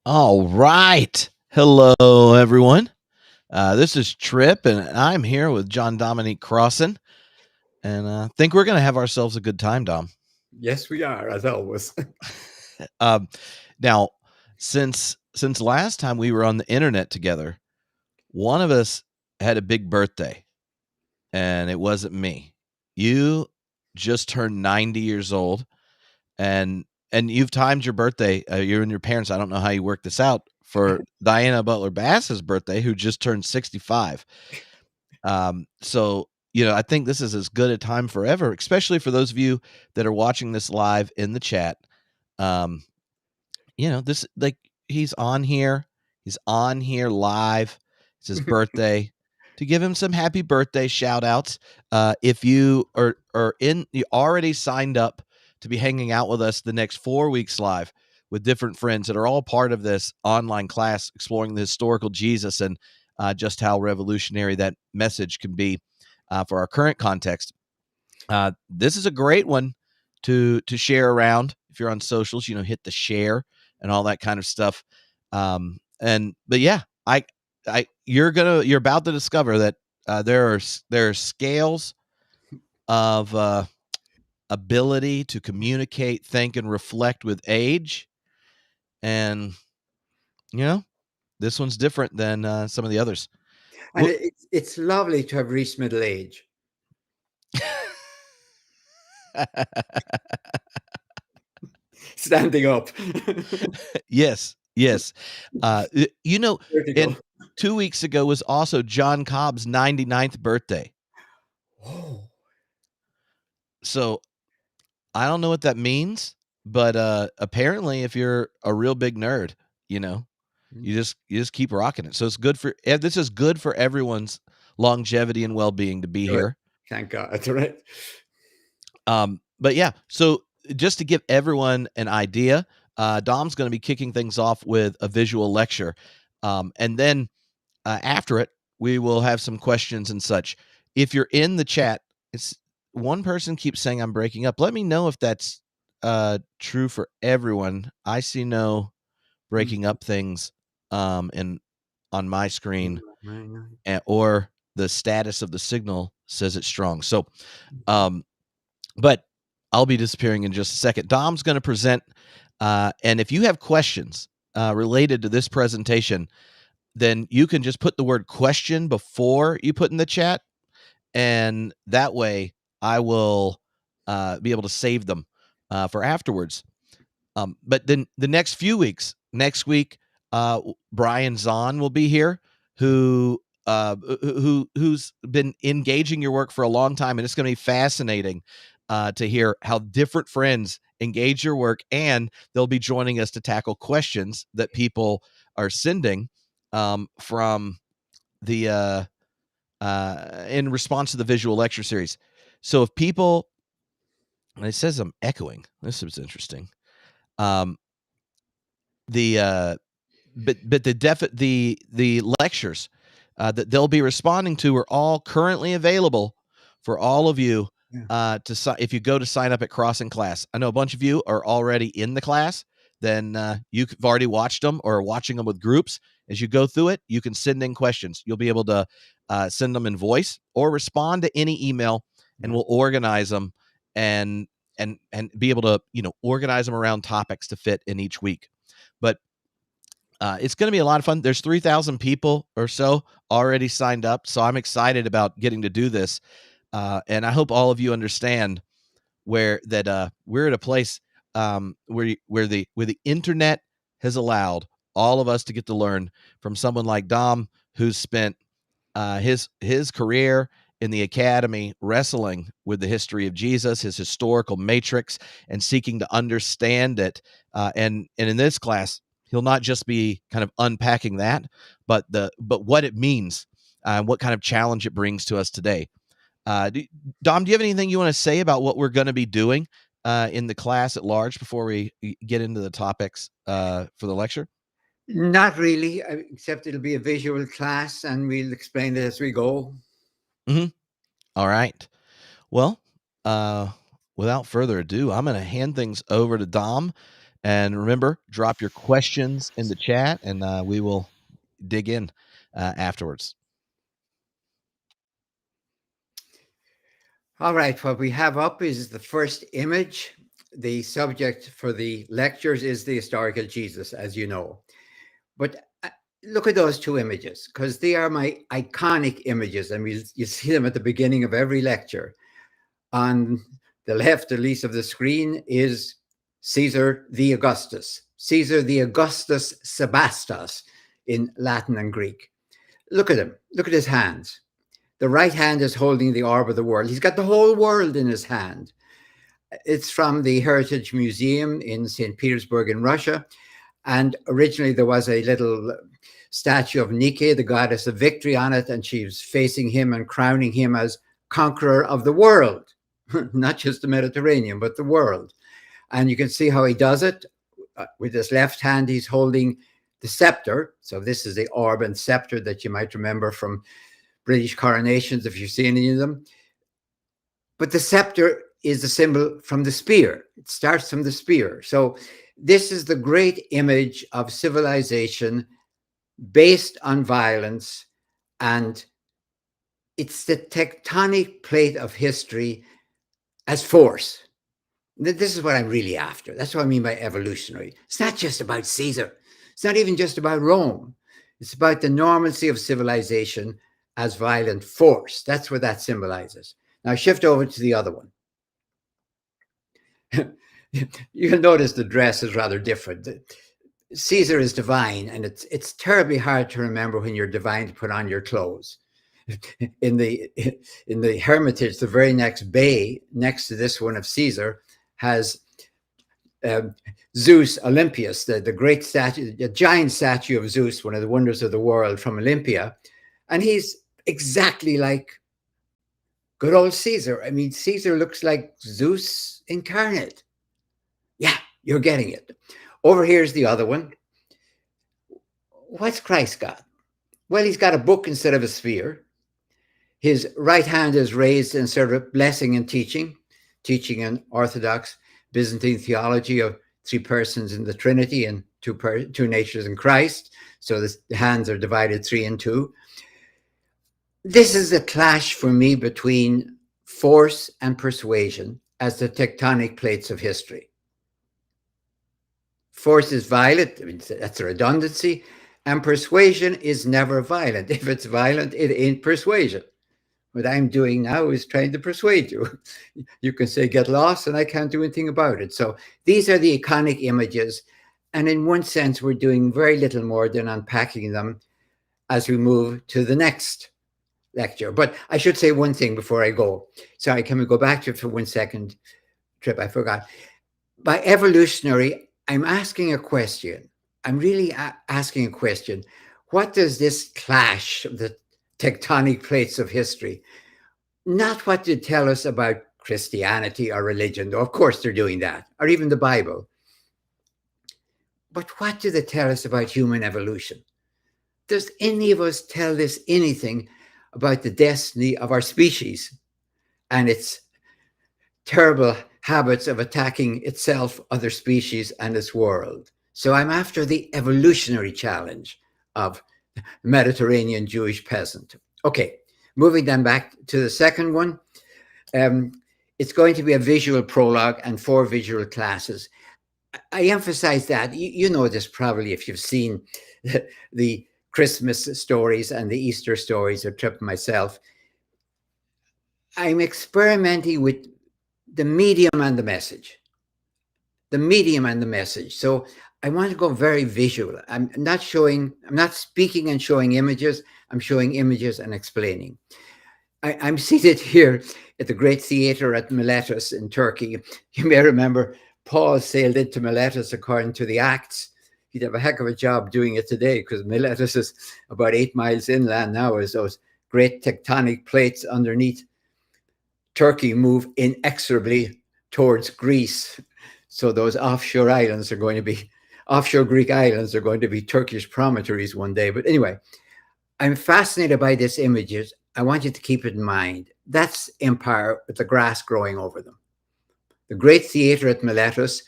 All right. Hello, everyone. This is Trip, and I'm here with John Dominic Crossan, and I think we're going to have ourselves a good time, Dom. Yes, we are, as always. Now, since last time we were on the internet together, one of us had a big birthday, and it wasn't me. You just turned 90 years old, and you've timed your birthday. You and your parents. I don't know how you worked this out for Diana Butler Bass's birthday, who just turned 65. So I think this is as good a time forever, especially for those of you that are watching this live in the chat. This he's on here live. It's his birthday. To give him some happy birthday shout outs. If you you already signed up to be hanging out with us the next 4 weeks live with different friends that are all part of this online class exploring the historical Jesus and just how revolutionary that message can be for our current context. This is a great one to share around. If you're on socials, hit the share and all that kind of stuff. But yeah, you're about to discover that there are scales of ability to communicate, think, and reflect with age, and this one's different than some of the others. And it's lovely to have reached middle age. Standing up. Yes. And 2 weeks ago was also John Cobb's 99th birthday. Oh. So I don't know what that means, but apparently if you're a real big nerd, you just keep rocking it. So it's good this is good for everyone's longevity and well-being to be here. Thank God. That's right. But yeah, so just to give everyone an idea, Dom's going to be kicking things off with a visual lecture. And then after it, we will have some questions and such. If you're in the chat, it's one person keeps saying I'm breaking up. Let me know if that's true for everyone. I see no breaking up things on my screen, or the status of the signal says it's strong. So, but I'll be disappearing in just a second. Dom's going to present, and if you have questions related to this presentation, then you can just put the word question before you put in the chat, and that way I will be able to save them for afterwards. But then the next few weeks, next week, Brian Zahnd will be here, who's been engaging your work for a long time, and it's going to be fascinating to hear how different friends engage your work, and they'll be joining us to tackle questions that people are sending from the in response to the visual lecture series. So if people, and it says I'm echoing. This was interesting. The lectures that they'll be responding to are all currently available for all of you if you go to sign up at Crossan class. I know a bunch of you are already in the class. Then you've already watched them or are watching them with groups. As you go through it, you can send in questions. You'll be able to send them in voice or respond to any email, and we'll organize them and be able to organize them around topics to fit in each week. But it's going to be a lot of fun. There's 3,000 people or so already signed up, so I'm excited about getting to do this. And I hope all of you understand we're at a place where the internet has allowed all of us to get to learn from someone like Dom, who's spent his career in the academy wrestling with the history of Jesus, his historical matrix, and seeking to understand it. And in this class, he'll not just be kind of unpacking that, but what it means and what kind of challenge it brings to us today. Dom, do you have anything you want to say about what we're going to be doing in the class at large before we get into the topics for the lecture? Not really, except it'll be a visual class, and we'll explain it as we go. Mm-hmm. All right. Well, without further ado, I'm going to hand things over to Dom, And remember, drop your questions in the chat, and we will dig in afterwards. All right, what we have up is the first image. The subject for the lectures is the historical Jesus, as you know. But look at those two images, because they are my iconic images. I mean, you see them at the beginning of every lecture. On the left, at least, of the screen is Caesar the Augustus. Caesar the Augustus Sebastos in Latin and Greek. Look at him. Look at his hands. The right hand is holding the orb of the world. He's got the whole world in his hand. It's from the Heritage Museum in St. Petersburg in Russia. And originally there was a little statue of Nike, the goddess of victory, on it, and she was facing him and crowning him as conqueror of the world, not just the Mediterranean, but the world. And you can see how he does it. With his left hand, he's holding the scepter. So this is the orb and scepter that you might remember from British coronations, if you've seen any of them. But the scepter is a symbol from the spear. It starts from the spear. So this is the great image of civilization based on violence, and it's the tectonic plate of history as force. This is what I'm really after. That's what I mean by evolutionary. It's not just about Caesar. It's not even just about Rome. It's about the normalcy of civilization as violent force. That's what that symbolizes. Now shift over to the other one. You'll notice the dress is rather different. Caesar is divine, and it's terribly hard to remember when you're divine to put on your clothes. In the Hermitage, the very next bay next to this one of Caesar has Zeus Olympius, the great statue, the giant statue of Zeus, one of the wonders of the world from Olympia. And he's exactly like good old Caesar. I mean, Caesar looks like Zeus incarnate. Yeah, you're getting it. Over here's the other one. What's Christ got? Well, he's got a book instead of a sphere. His right hand is raised in sort of blessing and teaching an Orthodox Byzantine theology of three persons in the Trinity and two natures in Christ. So the hands are divided 3 and 2. This is a clash for me between force and persuasion as the tectonic plates of history. Force is violent, I mean, that's a redundancy, and persuasion is never violent. If it's violent, it ain't persuasion. What I'm doing now is trying to persuade you. You can say, get lost, and I can't do anything about it. So these are the iconic images. And in one sense, we're doing very little more than unpacking them as we move to the next lecture. But I should say one thing before I go. Sorry, can we go back to it for 1 second? Trip, I forgot. By evolutionary, I'm asking a question. I'm really asking a question. What does this clash of the tectonic plates of history, not what to tell us about Christianity or religion, though of course they're doing that, or even the Bible, but what do they tell us about human evolution? Does any of us tell us anything about the destiny of our species and its terrible habits of attacking itself, other species, and its world? So I'm after the evolutionary challenge of Mediterranean Jewish peasant. Okay, moving then back to the second one. It's going to be a visual prologue and 4 visual classes. I emphasize that. You know this probably if you've seen the Christmas stories and the Easter stories, or Trip myself. I'm experimenting with the medium and the message. The medium and the message. So I want to go very visual. I'm not speaking and showing images. I'm showing images and explaining. I'm seated here at the great theater at Miletus in Turkey. You may remember Paul sailed into Miletus according to the Acts. He'd have a heck of a job doing it today because Miletus is about 8 miles inland now as those great tectonic plates underneath Turkey move inexorably towards Greece. So those offshore islands are going to be, offshore Greek islands are going to be Turkish promontories one day. But anyway, I'm fascinated by these images. I want you to keep it in mind. That's empire with the grass growing over them. The great theater at Miletus.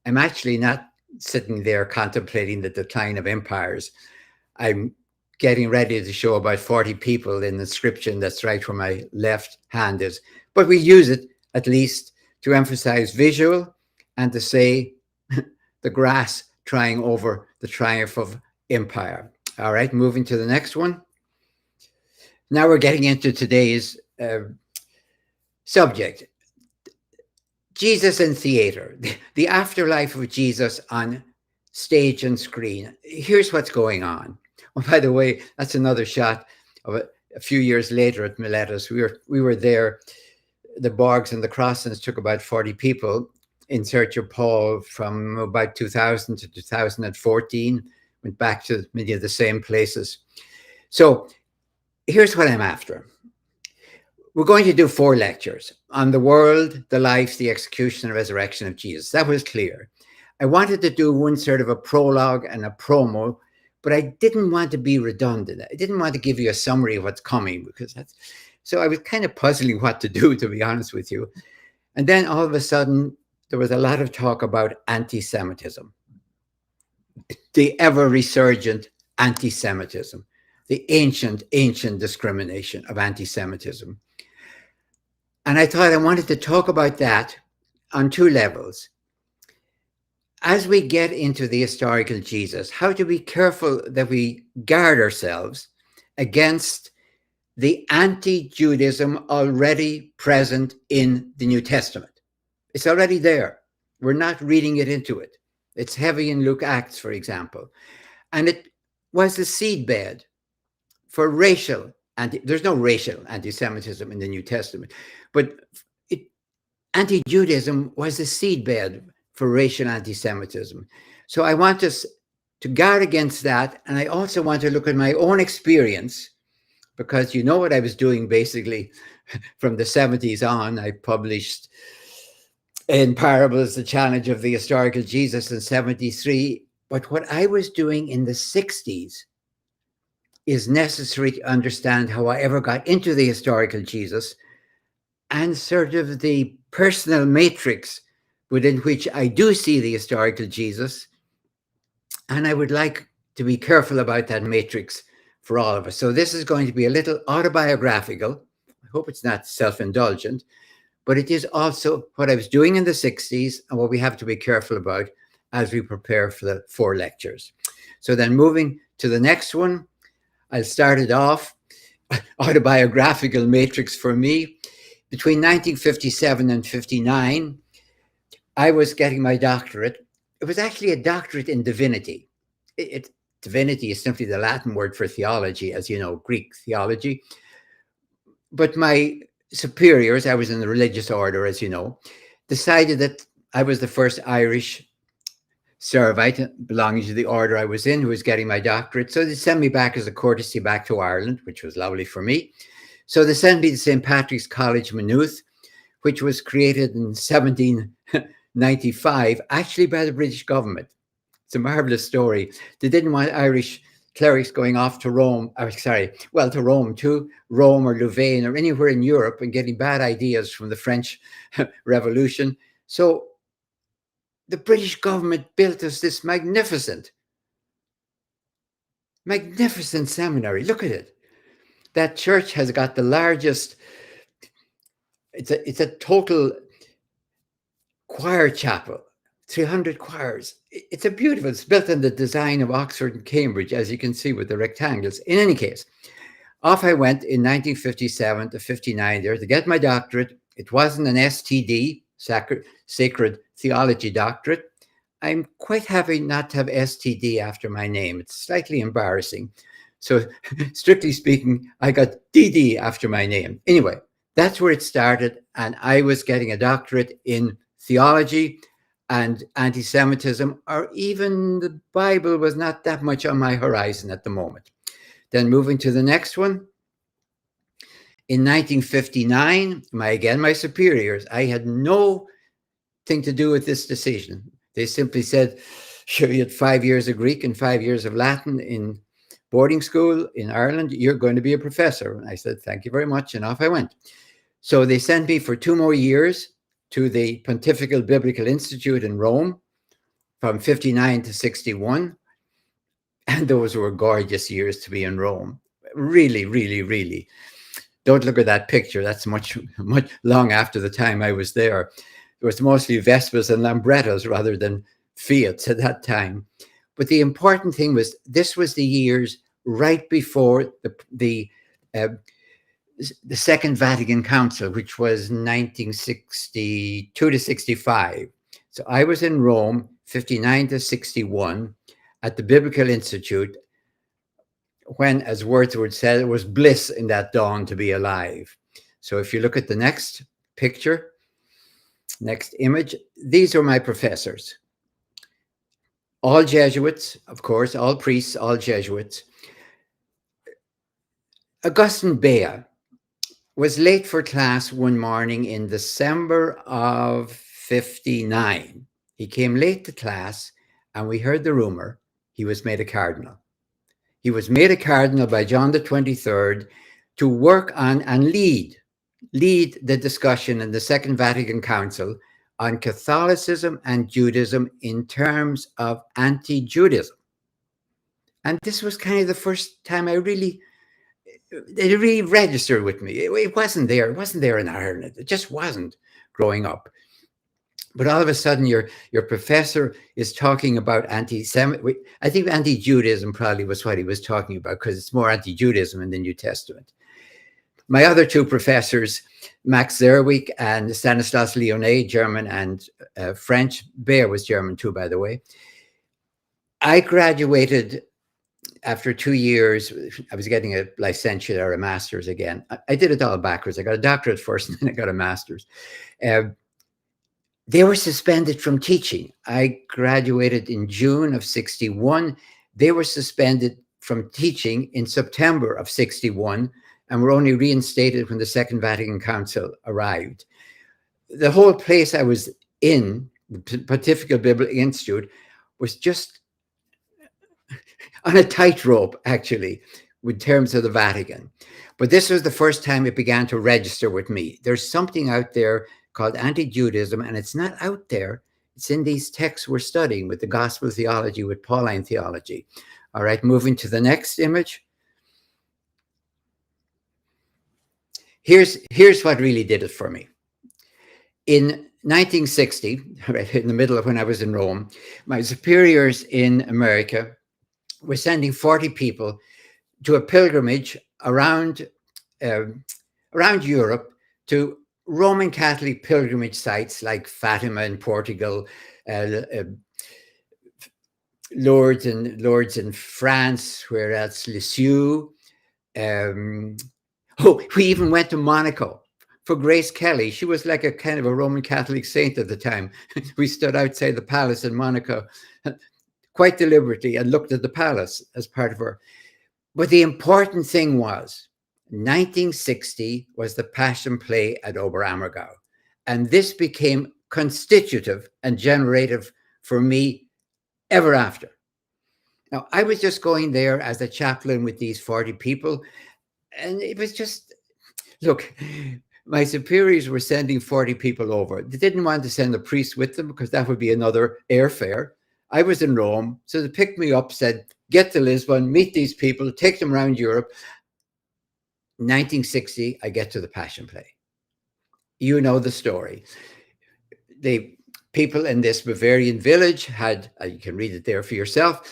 I'm actually not sitting there contemplating the decline of empires. I'm getting ready to show about 40 people in the inscription that's right where my left hand is. But we use it at least to emphasize visual and to say the grass trying over the triumph of empire. All right, moving to the next one. Now we're getting into today's subject. Jesus in theater, the afterlife of Jesus on stage and screen. Here's what's going on. Oh, by the way, that's another shot of a few years later at Miletus. We were there. The Borgs and the Crossans took about 40 people in search of Paul from about 2000 to 2014, went back to many of the same places. So here's what I'm after. We're going to do 4 lectures on the world, the life, the execution, and resurrection of Jesus. That was clear. I wanted to do one sort of a prologue and a promo, but I didn't want to be redundant. I didn't want to give you a summary of what's coming, because that's, so I was kind of puzzling what to do, to be honest with you. And then all of a sudden, there was a lot of talk about anti-Semitism, the ever resurgent anti-Semitism, the ancient discrimination of anti-Semitism. And I thought I wanted to talk about that on 2 levels. As we get into the historical Jesus, how to be careful that we guard ourselves against the anti-Judaism already present in the New Testament. It's already there. We're not reading it into it. It's heavy in Luke Acts, for example. And it was the seedbed for racial, there's no racial anti-Semitism in the New Testament, but anti-Judaism was the seedbed for racial anti-Semitism. So I want us to guard against that. And I also want to look at my own experience, because you know what I was doing basically from the 70s on. I published in Parables, The Challenge of the Historical Jesus in 73. But what I was doing in the 60s is necessary to understand how I ever got into the historical Jesus and sort of the personal matrix within which I do see the historical Jesus. And I would like to be careful about that matrix for all of us. So this is going to be a little autobiographical. I hope it's not self-indulgent, but it is also what I was doing in the 60s and what we have to be careful about as we prepare for the 4 lectures. So then moving to the next one, I started off autobiographical matrix for me. Between 1957 and 59, I was getting my doctorate. It was actually a doctorate in divinity. Divinity is simply the Latin word for theology, as you know, Greek theology. But my superiors, I was in the religious order, as you know, decided that I was the first Irish Servite belonging to the order I was in who was getting my doctorate. So they sent me back as a courtesy back to Ireland, which was lovely for me. So they sent me to St. Patrick's College, Maynooth, which was created in 1795, actually by the British government. It's a marvelous story. They didn't want Irish clerics going off to Rome, to Rome too, Rome or Louvain or anywhere in Europe and getting bad ideas from the French Revolution. So the British government built us this magnificent seminary. Look at it. That church has got the largest, it's a total choir chapel, 300 choirs. It's built on the design of Oxford and Cambridge, as you can see with the rectangles. In any case, off I went in 1957 to 59 there to get my doctorate. It wasn't an STD, Sacred Theology doctorate. I'm quite happy not to have STD after my name. It's slightly embarrassing. So strictly speaking, I got DD after my name. Anyway, that's where it started. And I was getting a doctorate in theology and anti-Semitism, or even the Bible was not that much on my horizon at the moment. Then moving to the next one. In 1959, my superiors, I had no thing to do with this decision. They simply said, sure, you had 5 years of Greek and 5 years of Latin in boarding school in Ireland. You're going to be a professor. And I said, thank you very much. And off I went. So they sent me for 2 more years to the Pontifical Biblical Institute in Rome, from 59 to 61. And those were gorgeous years to be in Rome. Really, really, really. Don't look at that picture. That's much long after the time I was there. It was mostly Vespas and Lambrettas rather than Fiats at that time. But the important thing was this was the years right before the Second Vatican Council, which was 1962 to 65. So I was in Rome, 59 to 61, at the Biblical Institute, when, as Wordsworth said, it was bliss in that dawn to be alive. So if you look at the next picture, next image, these are my professors. All Jesuits, of course, all priests, all Jesuits. Augustine Bea was late for class one morning in December of 59. He came late to class, and we heard the rumor he was made a cardinal. He was made a cardinal by John the 23rd to work on and lead the discussion in the Second Vatican Council on Catholicism and Judaism in terms of anti-Judaism. And this was kind of the first time it really registered with me. It wasn't there. It wasn't there in Ireland. It just wasn't growing up. But all of a sudden, your professor is talking about anti-Semitism. I think anti-Judaism probably was what he was talking about, because it's more anti-Judaism in the New Testament. My other two professors, Max Zerwig and Stanislas Lyonnais, German and French. Bea was German too, by the way. I graduated after 2 years. I was getting a licentiate or a master's again. I did it all backwards. I got a doctorate first, and then I got a master's. They were suspended from teaching. I graduated in June of 61. They were suspended from teaching in September of 61, and were only reinstated when the Second Vatican Council arrived. The whole place I was in, the Pontifical Biblical Institute, was just on a tightrope, actually, in terms of the Vatican. But this was the first time it began to register with me. There's something out there called anti-Judaism, and it's not out there. It's in these texts we're studying with the gospel theology, with Pauline theology. All right, moving to the next image. Here's what really did it for me. In 1960, right in the middle of when I was in Rome, my superiors in America were sending 40 people to a pilgrimage around Europe to Roman Catholic pilgrimage sites like Fatima in Portugal, Lourdes in France, where else? Lisieux. We even went to Monaco for Grace Kelly. She was like a kind of a Roman Catholic saint at the time. We stood outside the palace in Monaco quite deliberately and looked at the palace as part of her. But the important thing was, 1960 was the Passion Play at Oberammergau. And this became constitutive and generative for me ever after. Now, I was just going there as a chaplain with these 40 people. And it was just, look, my superiors were sending 40 people over. They didn't want to send a priest with them because that would be another airfare. I was in Rome, so they picked me up, said, get to Lisbon, meet these people, take them around Europe. 1960, I get to the Passion Play. You know the story. The people in this Bavarian village had, you can read it there for yourself,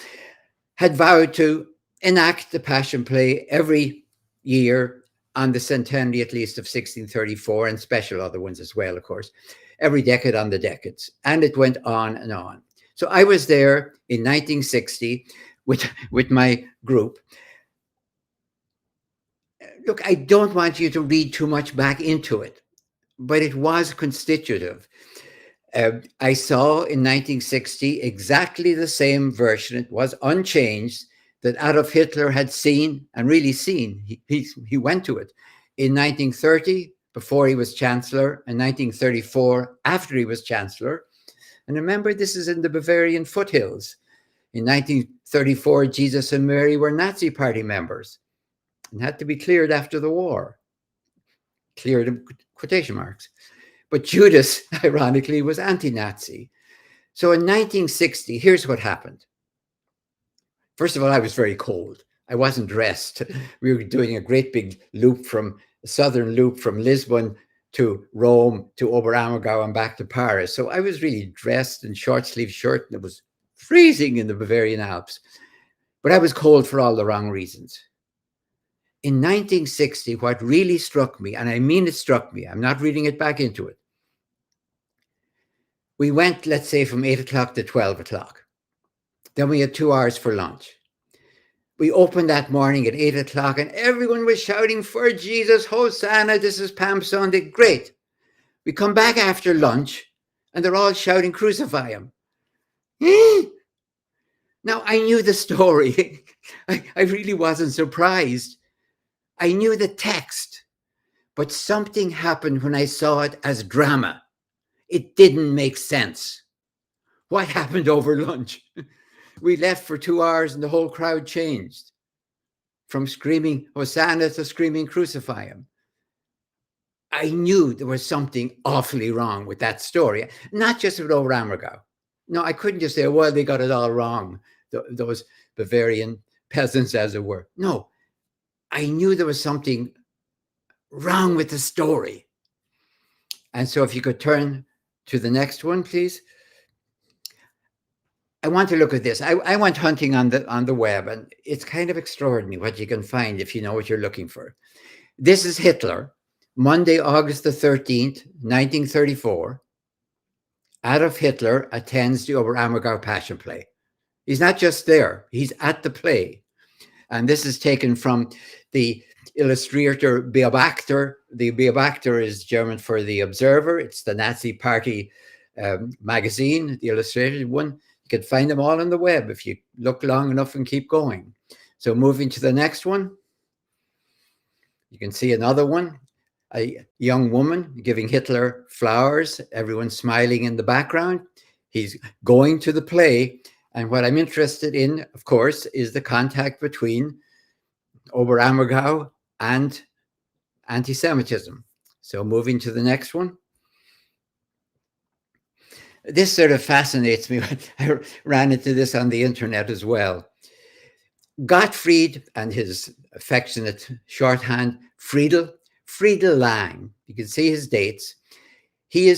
had vowed to enact the Passion Play every year on the centenary, at least, of 1634, and special other ones as well, of course, every decade on the decades. And it went on and on. So I was there in 1960 with my group. Look, I don't want you to read too much back into it, but it was constitutive. I saw in 1960 exactly the same version. It was unchanged, that Adolf Hitler had seen, and really seen. He went to it in 1930, before he was chancellor, in 1934, after he was chancellor. And remember, this is in the Bavarian foothills. In 1934, Jesus and Mary were Nazi Party members and had to be cleared after the war. Cleared in quotation marks. But Judas, ironically, was anti-Nazi. So in 1960, here's what happened. First of all, I was very cold. I wasn't dressed. We were doing a great big loop a southern loop from Lisbon to Rome to Oberammergau and back to Paris. So I was really dressed in short sleeve shirt, and it was freezing in the Bavarian Alps. But I was cold for all the wrong reasons. In 1960, what really struck me, and I mean it struck me, I'm not reading it back into it. We went, let's say, from 8 o'clock to 12 o'clock. Then we had 2 hours for lunch. We opened that morning at 8 o'clock and everyone was shouting, "For Jesus, Hosanna, this is Palm Sunday." Great. We come back after lunch and they're all shouting, "Crucify him." Now, I knew the story. I really wasn't surprised. I knew the text, but something happened when I saw it as drama. It didn't make sense. What happened over lunch? We left for 2 hours and the whole crowd changed from screaming Hosanna to screaming crucify him. I knew there was something awfully wrong with that story, not just with Oberammergau. No, I couldn't just say, well, they got it all wrong, those Bavarian peasants, as it were. No, I knew there was something wrong with the story. And so if you could turn to the next one, please. I want to look at this. I went hunting on the web, and it's kind of extraordinary what you can find if you know what you're looking for. This is Hitler, Monday, August the 13th, 1934. Adolf Hitler attends the Oberammergau Passion Play. He's not just there, he's at the play. And this is taken from the Illustrator Beobachter. The Beobachter is German for the Observer. It's the Nazi Party magazine, the illustrated one. You can find them all on the web if you look long enough and keep going. So moving to the next one, you can see another one, a young woman giving Hitler flowers, everyone smiling in the background. He's going to the play. And what I'm interested in, of course, is the contact between Oberammergau and anti-Semitism. So moving to the next one. This sort of fascinates me. I ran into this on the internet as well. Gottfried and his affectionate shorthand, Friedel Lang. You can see his dates. He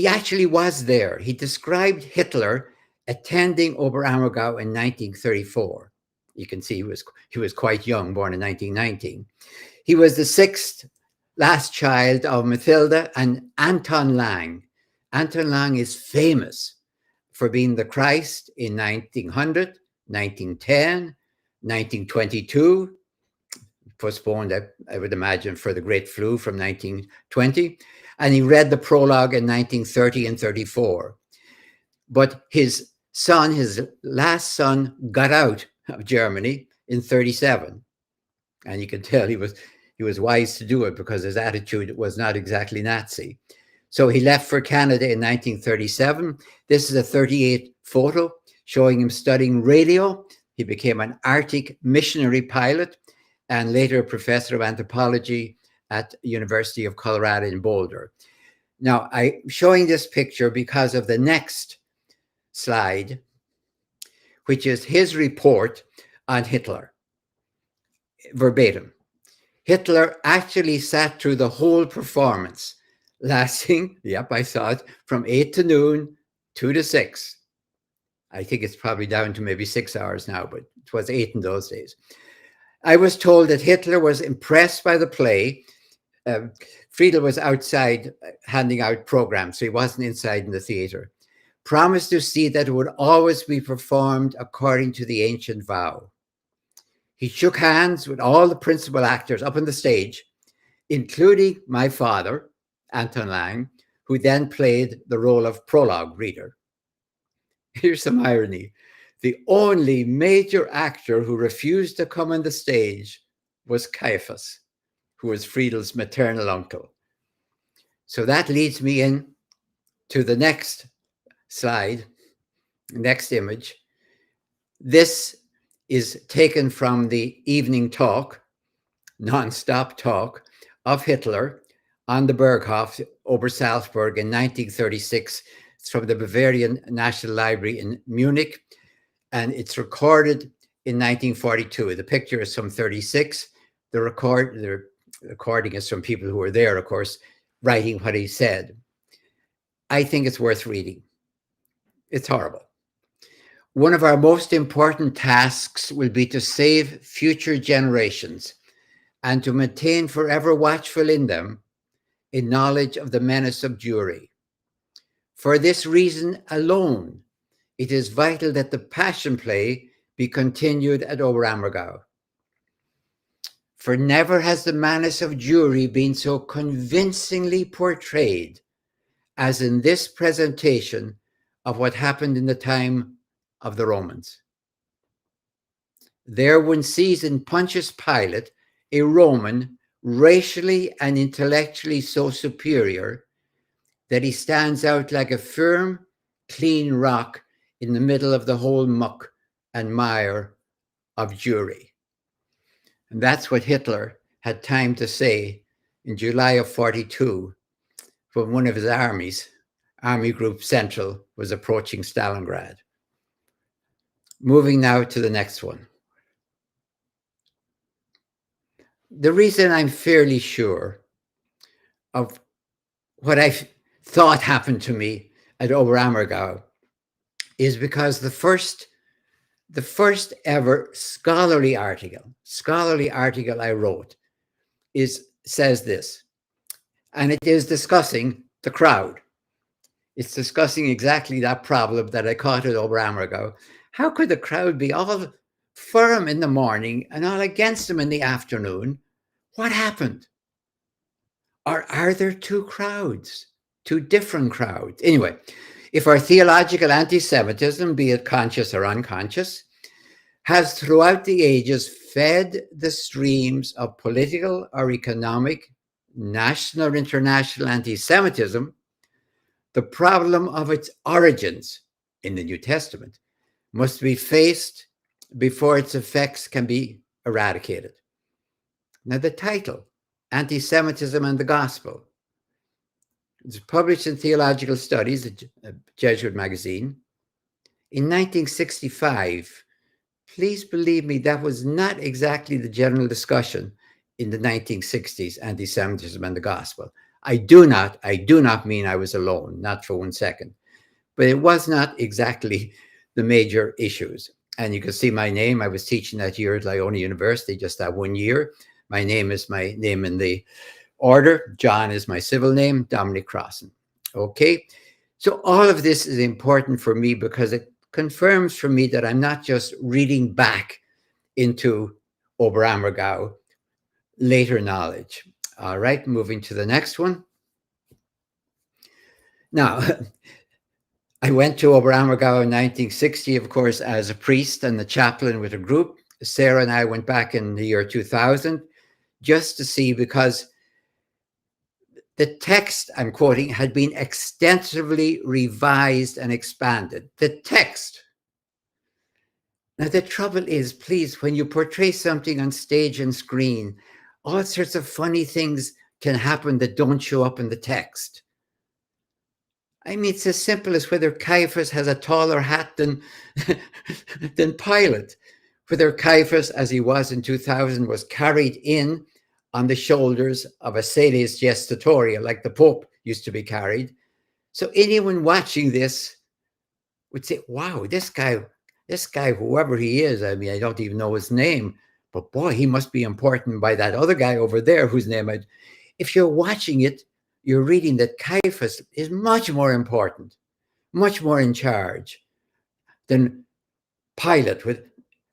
actually was there. He described Hitler attending Oberammergau in 1934. You can see he was quite young, born in 1919. He was the sixth last child of Mathilda and Anton Lang. Anton Lang is famous for being the Christ in 1900, 1910, 1922, postponed, I would imagine, for the Great Flu from 1920. And he read the prologue in 1930 and 34. But his last son, got out of Germany in 37. And you can tell he was wise to do it because his attitude was not exactly Nazi. So he left for Canada in 1937. This is a 38 photo showing him studying radio. He became an Arctic missionary pilot and later a professor of anthropology at University of Colorado in Boulder. Now, I'm showing this picture because of the next slide, which is his report on Hitler, verbatim. Hitler actually sat through the whole performance, lasting, yep, I saw it, from 8 to noon, 2 to 6. I think it's probably down to maybe 6 hours now, but it was 8 in those days. I was told that Hitler was impressed by the play. Friedel was outside handing out programs, so he wasn't inside in the theater. Promised to see that it would always be performed according to the ancient vow. He shook hands with all the principal actors up on the stage, including my father, Anton Lang, who then played the role of prologue reader. Here's some irony. The only major actor who refused to come on the stage was Caiaphas, who was Friedel's maternal uncle. So that leads me in to the next slide, next image. This is taken from the evening talk, non-stop talk of Hitler on the Berghof, Obersalzberg in 1936 It's from the Bavarian National Library in Munich, and it's recorded in 1942. The picture is from 36. The recording is from people who were there, of course, writing what he said. I think it's worth reading. It's horrible. One of our most important tasks will be to save future generations and to maintain forever watchful in them a knowledge of the menace of Jewry. For this reason alone, it is vital that the Passion Play be continued at Oberammergau. For never has the menace of Jewry been so convincingly portrayed as in this presentation of what happened in the time of the Romans. There one sees in Pontius Pilate a Roman racially and intellectually so superior that he stands out like a firm, clean rock in the middle of the whole muck and mire of Jewry. And that's what Hitler had time to say in July of 42 when one of his armies, Army Group Central, was approaching Stalingrad. Moving now to the next one. The reason I'm fairly sure of what I thought happened to me at Oberammergau is because the first ever scholarly article I wrote says this, and it is discussing the crowd. It's discussing exactly that problem that I caught at Oberammergau. How could the crowd be all for him in the morning and all against him in the afternoon? What happened? Or are there two crowds, two different crowds? Anyway, if our theological anti-Semitism, be it conscious or unconscious, has throughout the ages fed the streams of political or economic, national or international anti-Semitism, the problem of its origins in the New Testament must be faced before its effects can be eradicated. Now, the title, Anti-Semitism and the Gospel, it's published in Theological Studies, a Jesuit magazine. In 1965, please believe me, that was not exactly the general discussion in the 1960s, Anti-Semitism and the Gospel. I do not mean I was alone, not for 1 second, but it was not exactly the major issues. And you can see my name. I was teaching that year at Iona University, just that 1 year. My name is my name in the order. John is my civil name, Dominic Crossan. Okay, so all of this is important for me because it confirms for me that I'm not just reading back into Oberammergau later knowledge. All right, moving to the next one. Now, I went to Oberammergau in 1960, of course, as a priest and the chaplain with a group. Sarah and I went back in the year 2000 just to see, because the text I'm quoting had been extensively revised and expanded. The text. Now, the trouble is, please, when you portray something on stage and screen, all sorts of funny things can happen that don't show up in the text. I mean, it's as simple as whether Caiaphas has a taller hat than Pilate. Whether Caiaphas, as he was in 2000, was carried in on the shoulders of a sedis gestatoria, like the Pope used to be carried. So anyone watching this would say, wow, this guy, whoever he is, I mean, I don't even know his name, but boy, he must be important by that other guy over there whose name if you're watching it, you're reading that Caiaphas is much more important, much more in charge than Pilate.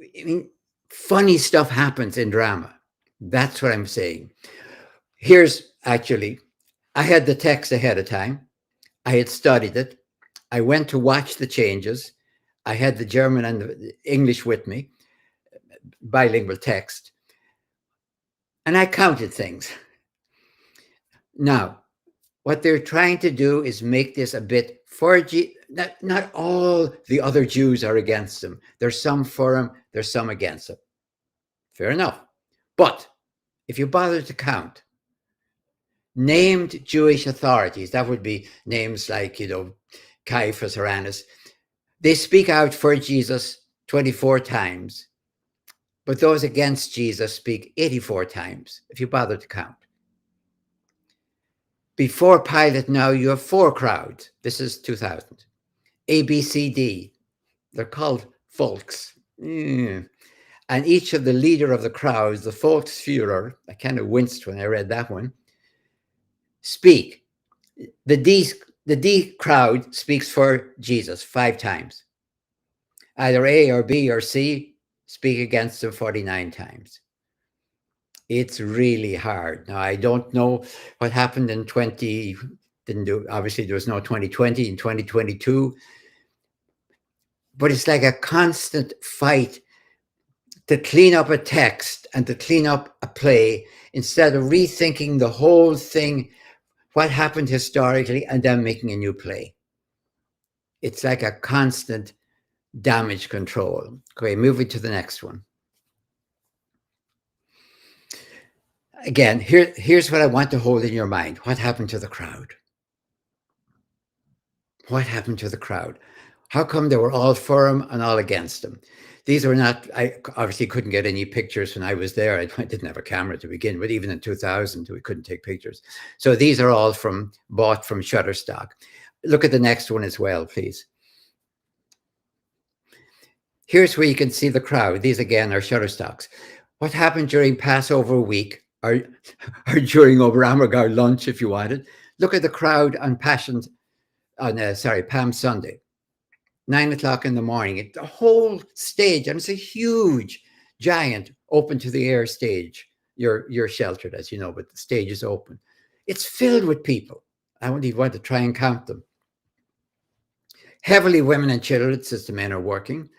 I mean, funny stuff happens in drama. That's what I'm saying. Here's actually, I had the text ahead of time. I had studied it. I went to watch the changes. I had the German and the English with me, bilingual text. And I counted things. Now, what they're trying to do is make this a bit for not all the other Jews are against them. There's some for him, there's some against him. Fair enough. But if you bother to count named Jewish authorities, that would be names like, Caiaphas or Annas, they speak out for Jesus 24 times, but those against Jesus speak 84 times, if you bother to count. Before Pilate now, you have 4 crowds. This is 2000. A, B, C, D. They're called folks. And each of the leader of the crowds, the Volksführer, I kind of winced when I read that one, speak. The D crowd speaks for Jesus 5 times. Either A or B or C speak against him 49 times. It's really hard. Now, I don't know what happened in obviously there was no 2020 and 2022, but it's like a constant fight to clean up a text and to clean up a play instead of rethinking the whole thing, what happened historically, and then making a new play. It's like a constant damage control. Okay, moving to the next one. Again, here's what I want to hold in your mind. What happened to the crowd? What happened to the crowd? How come they were all for him and all against him? These were not, I obviously couldn't get any pictures when I was there. I didn't have a camera to begin with. Even in 2000, we couldn't take pictures. So these are all bought from Shutterstock. Look at the next one as well, please. Here's where you can see the crowd. These again are Shutterstocks. What happened during Passover week or during Oberammergau lunch, if you wanted? Look at the crowd on Palm Sunday. 9 o'clock in the morning, the whole stage, and it's a huge, giant, open to the air stage. You're sheltered, as you know, but the stage is open. It's filled with people. I wouldn't even want to try and count them. Heavily women and children, since the men are working.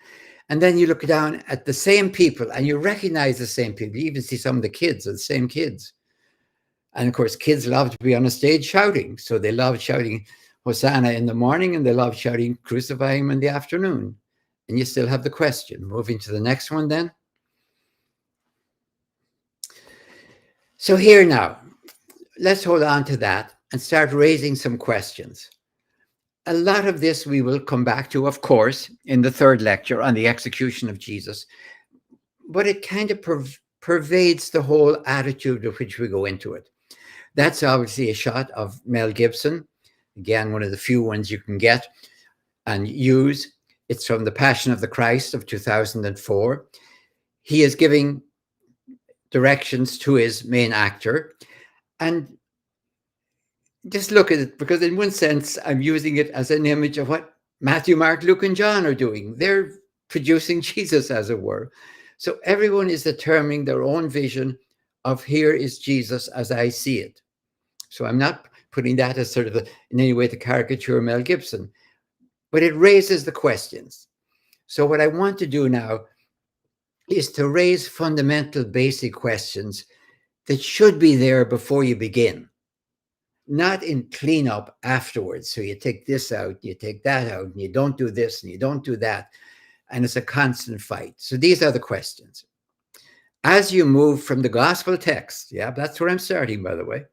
And then you look down at the same people, and you recognize the same people. You even see some of the kids are the same kids. And of course, kids love to be on a stage shouting. So they love shouting Hosanna in the morning, and they love shouting crucify him in the afternoon. And you still have the question. Moving to the next one then. So here now, let's hold on to that and start raising some questions. A lot of this we will come back to, of course, in the 3rd lecture on the execution of Jesus, but it kind of pervades the whole attitude with which we go into it. That's obviously a shot of Mel Gibson. Again, one of the few ones you can get and use. It's from The Passion of the Christ of 2004. He is giving directions to his main actor. And just look at it, because in one sense, I'm using it as an image of what Matthew, Mark, Luke, and John are doing. They're producing Jesus, as it were. So everyone is determining their own vision of here is Jesus as I see it. So I'm not putting that as sort of in any way the caricature of Mel Gibson, but it raises the questions. So what I want to do now is to raise fundamental basic questions that should be there before you begin, not in cleanup afterwards. So you take this out, you take that out, and you don't do this and you don't do that. And it's a constant fight. So these are the questions. As you move from the gospel text, that's where I'm starting, by the way,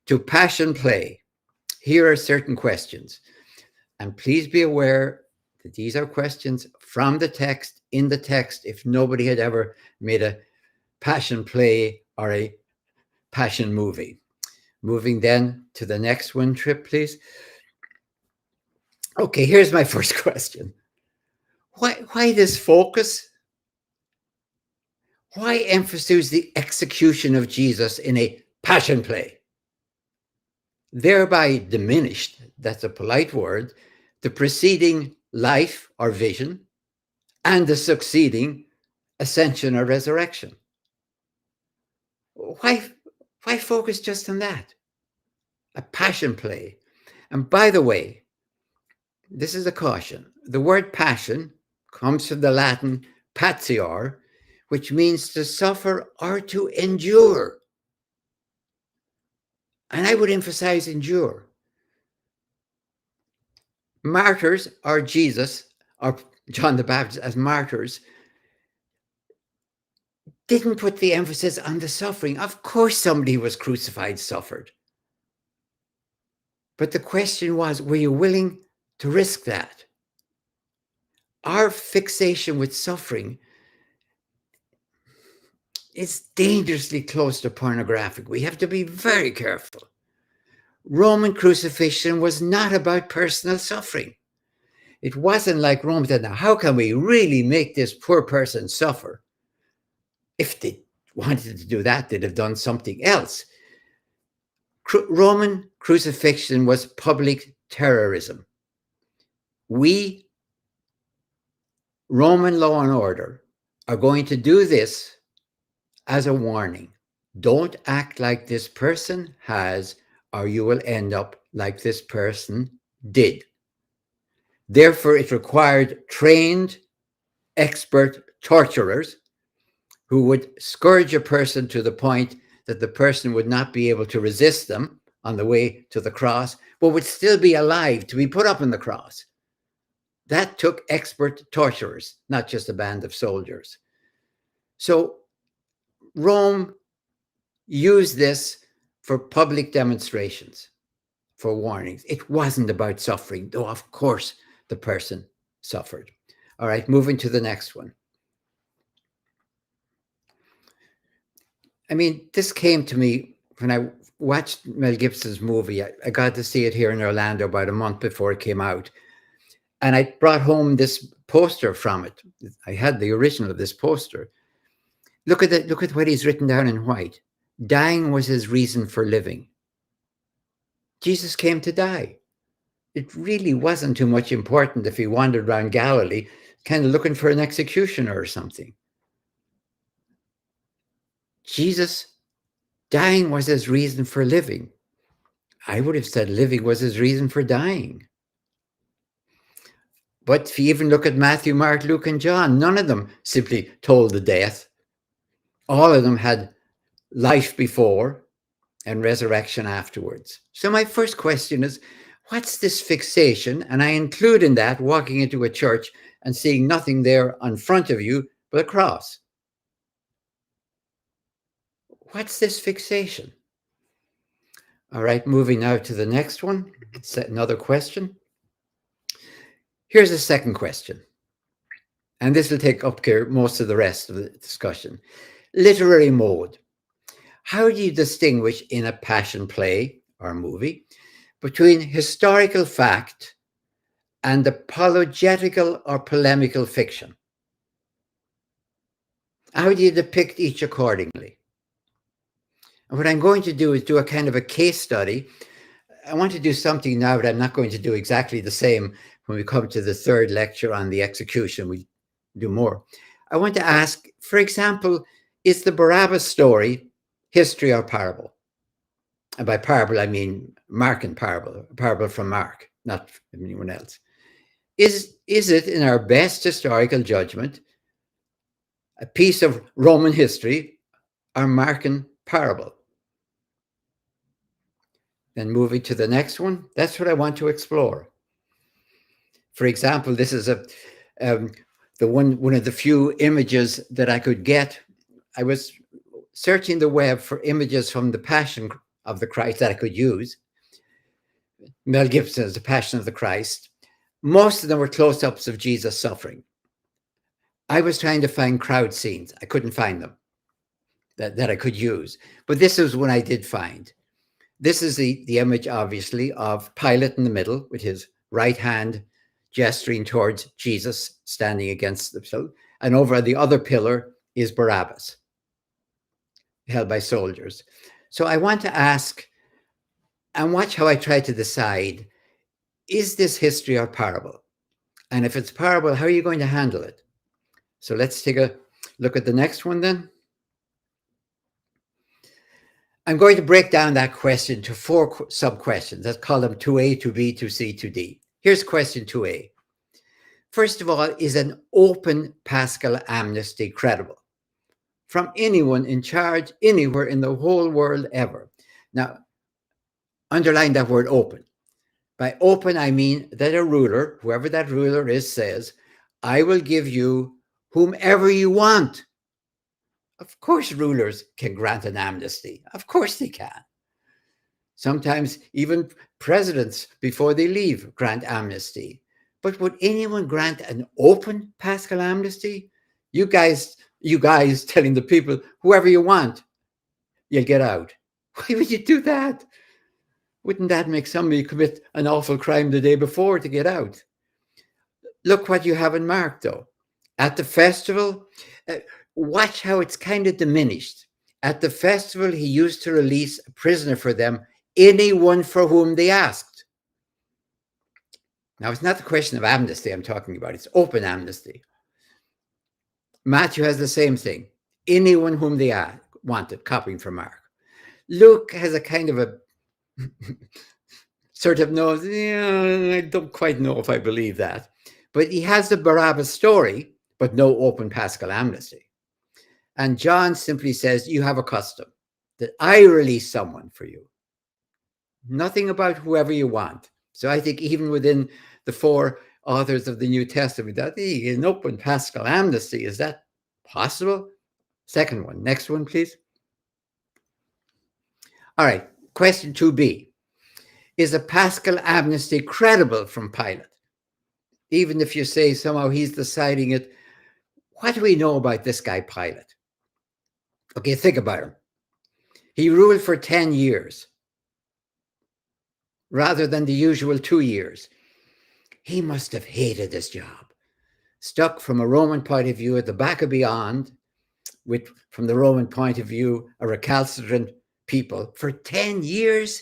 to passion play, here are certain questions. And please be aware that these are questions from the text, in the text, if nobody had ever made a passion play or a passion movie. Moving then to the next one, Trip, please. Okay, here's my first question. Why this focus? Why emphasize the execution of Jesus in a passion play? Thereby diminished, that's a polite word, the preceding life or vision and the succeeding ascension or resurrection. Why focus just on that? A passion play. And by the way, this is a caution. The word passion comes from the Latin patior, which means to suffer or to endure. And I would emphasize endure. Martyrs, or Jesus, or John the Baptist as martyrs, didn't put the emphasis on the suffering. Of course, somebody who was crucified suffered. But the question was, were you willing to risk that. Our fixation with suffering is dangerously close to pornographic. We have to be very careful. Roman crucifixion was not about personal suffering. It wasn't like Rome said, now, how can we really make this poor person suffer? If they wanted to do that, they'd have done something else. Roman crucifixion was public terrorism. We, Roman law and order, are going to do this as a warning. Don't act like this person has, or you will end up like this person did. Therefore, it required trained, expert torturers who would scourge a person to the point that the person would not be able to resist them on the way to the cross, but would still be alive to be put up on the cross. That took expert torturers, not just a band of soldiers. So Rome used this for public demonstrations, for warnings. It wasn't about suffering, though of course the person suffered. All right, moving to the next one. I mean, this came to me when I watched Mel Gibson's movie. I got to see it here in Orlando about a month before it came out. And I brought home this poster from it. I had the original of this poster. Look at it. Look at what he's written down in white. Dying was his reason for living. Jesus came to die. It really wasn't too much important if he wandered around Galilee, kind of looking for an executioner or something. Jesus, dying was his reason for living. I would have said living was his reason for dying. But if you even look at Matthew, Mark, Luke, and John, none of them simply told the death. All of them had life before and resurrection afterwards. So my first question is, what's this fixation? And I include in that walking into a church and seeing nothing there in front of you but a cross. What's this fixation? All right, moving now to the next one. It's another question. Here's a second question. And this will take up here most of the rest of the discussion. Literary mode. How do you distinguish in a passion play or movie between historical fact and apologetical or polemical fiction? How do you depict each accordingly? And what I'm going to do is do a kind of a case study. I want to do something now, but I'm not going to do exactly the same when we come to the third lecture on the execution. We do more. I want to ask, for example, is the Barabbas story history or parable? And by parable, I mean Markan parable, a parable from Mark, not from anyone else. Is it, in our best historical judgment, a piece of Roman history or Markan parable? Then moving to the next one, that's what I want to explore. For example, this is one of the few images that I could get. I was searching the web for images from the Passion of the Christ that I could use. Mel Gibson's The Passion of the Christ. Most of them were close-ups of Jesus suffering. I was trying to find crowd scenes. I couldn't find them that I could use. But this is one I did find. This is the image, obviously, of Pilate in the middle with his right hand gesturing towards Jesus standing against the pillar. And over the other pillar is Barabbas, held by soldiers. So I want to ask, and watch how I try to decide, is this history or parable? And if it's parable, how are you going to handle it? So let's take a look at the next one then. I'm going to break down that question to 4 sub-questions. Let's call them 2A, 2B, 2C, 2D. Here's question 2A. First of all, is an open Paschal amnesty credible from anyone in charge anywhere in the whole world ever? Now, underline that word open. By open, I mean that a ruler, whoever that ruler is, says, I will give you whomever you want. Of course, rulers can grant an amnesty. Of course they can. Sometimes even presidents, before they leave, grant amnesty. But would anyone grant an open paschal amnesty? You guys telling the people, whoever you want, you'll get out. Why would you do that? Wouldn't that make somebody commit an awful crime the day before to get out? Look what you have in Mark, though. At the festival, watch how it's kind of diminished. At the festival, he used to release a prisoner for them, anyone for whom they asked. Now, it's not the question of amnesty I'm talking about. It's open amnesty. Matthew has the same thing. Anyone whom they wanted, copying from Mark. Luke has a kind of a sort of knows, I don't quite know if I believe that. But he has the Barabbas story, but no open paschal amnesty. And John simply says, you have a custom that I release someone for you. Nothing about whoever you want. So I think even within the four authors of the New Testament, that an open paschal amnesty, is that possible? Second one. Next one, please. All right. Question 2b. Is a paschal amnesty credible from Pilate? Even if you say somehow he's deciding it, what do we know about this guy, Pilate? Okay, think about him. He ruled for 10 years rather than the usual 2 years. He must have hated his job. Stuck from a Roman point of view at the back of beyond, with, from the Roman point of view, a recalcitrant people for 10 years.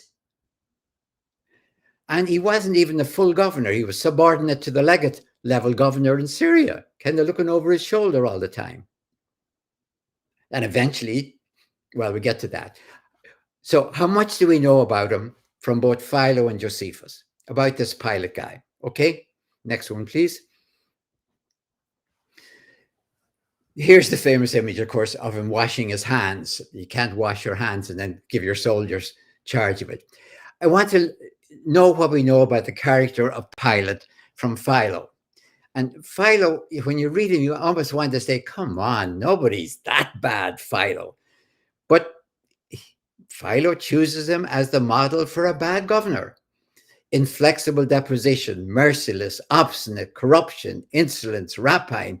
And he wasn't even the full governor. He was subordinate to the legate level governor in Syria, kind of looking over his shoulder all the time. And eventually, well, we get to that. So how much do we know about him from both Philo and Josephus, about this Pilate guy? Okay, next one, please. Here's the famous image, of course, of him washing his hands. You can't wash your hands and then give your soldiers charge of it. I want to know what we know about the character of Pilate from Philo. And Philo, when you read him, you almost want to say, come on, nobody's that bad, Philo. But Philo chooses him as the model for a bad governor. Inflexible deposition, merciless, obstinate, corruption, insolence, rapine,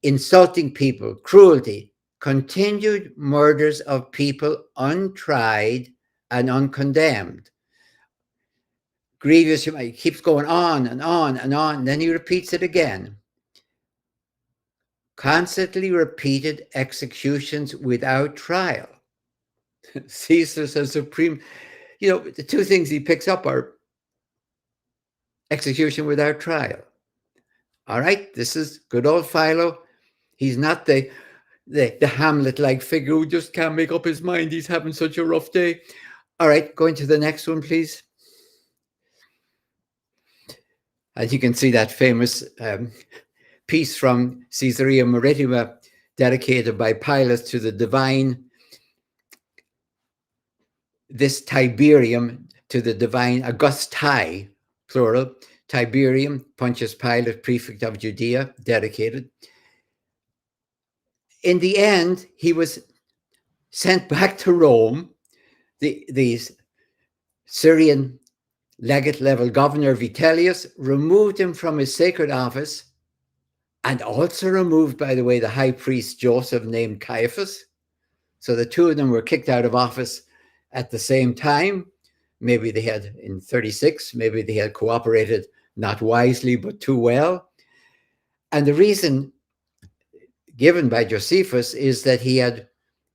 insulting people, cruelty, continued murders of people untried and uncondemned. Grievous, he keeps going on and on and on, and then he repeats it again. Constantly repeated executions without trial. Caesar says supreme, the two things he picks up are execution without trial. All right, this is good old Philo. He's not the Hamlet-like figure who just can't make up his mind. He's having such a rough day. All right, going to the next one, please. As you can see, that famous piece from Caesarea Maritima, dedicated by Pilate to the divine, this Tiberium, to the divine Augusti, plural, Tiberium, Pontius Pilate, prefect of Judea, dedicated. In the end, he was sent back to Rome. The Syrian legate level governor Vitellius removed him from his sacred office, and also removed, by the way, the high priest Joseph, named Caiaphas. So the two of them were kicked out of office at the same time. Maybe they had, in 36, maybe they had cooperated not wisely, but too well. And the reason given by Josephus is that he had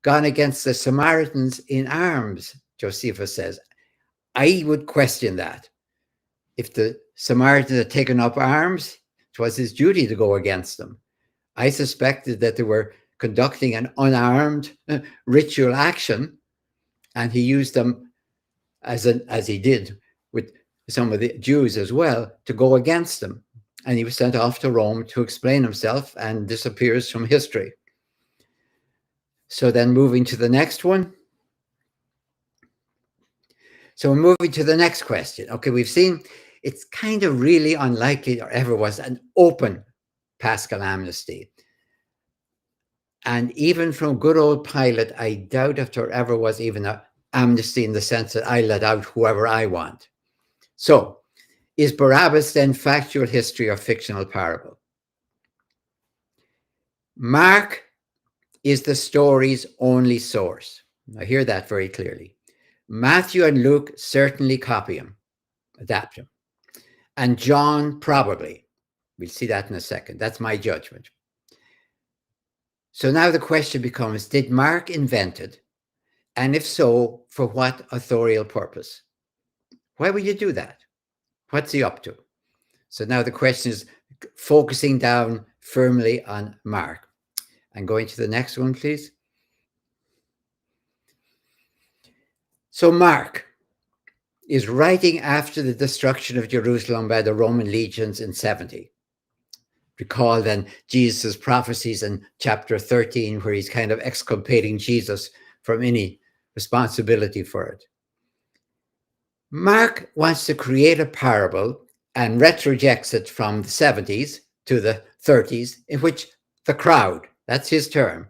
gone against the Samaritans in arms, Josephus says. I would question that. If the Samaritans had taken up arms, it was his duty to go against them. I suspected that they were conducting an unarmed ritual action, and he used them as he did with some of the Jews as well, to go against them. And he was sent off to Rome to explain himself and disappears from history. So then moving to the next one. So we're moving to the next question. Okay, we've seen it's kind of really unlikely there ever was an open paschal amnesty. And even from good old Pilate, I doubt if there ever was even a amnesty in the sense that I let out whoever I want. So, is Barabbas then factual history or fictional parable? Mark is the story's only source. I hear that very clearly. Matthew and Luke certainly copy him, adapt him. And John probably. We'll see that in a second. That's my judgment. So now the question becomes, did Mark invent it? And if so, for what authorial purpose? Why would you do that? What's he up to? So now the question is focusing down firmly on Mark. And going to the next one, please. So Mark is writing after the destruction of Jerusalem by the Roman legions in 70. Recall then Jesus' prophecies in chapter 13, where he's kind of exculpating Jesus from any responsibility for it. Mark wants to create a parable and retrojects it from the 70s to the 30s, in which the crowd, that's his term,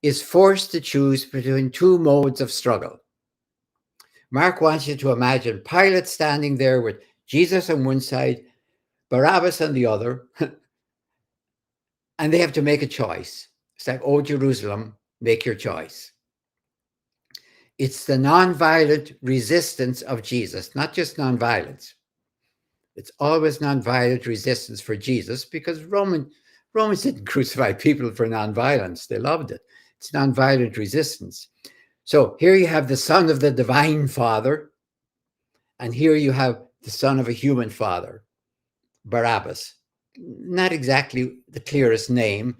is forced to choose between two modes of struggle. Mark wants you to imagine Pilate standing there with Jesus on one side, Barabbas on the other, and they have to make a choice. It's like, oh, Jerusalem, make your choice. It's the nonviolent resistance of Jesus, not just nonviolence. It's always nonviolent resistance for Jesus, because Romans didn't crucify people for nonviolence. They loved it. It's nonviolent resistance. So here you have the son of the divine father, and here you have the son of a human father, Barabbas. Not exactly the clearest name.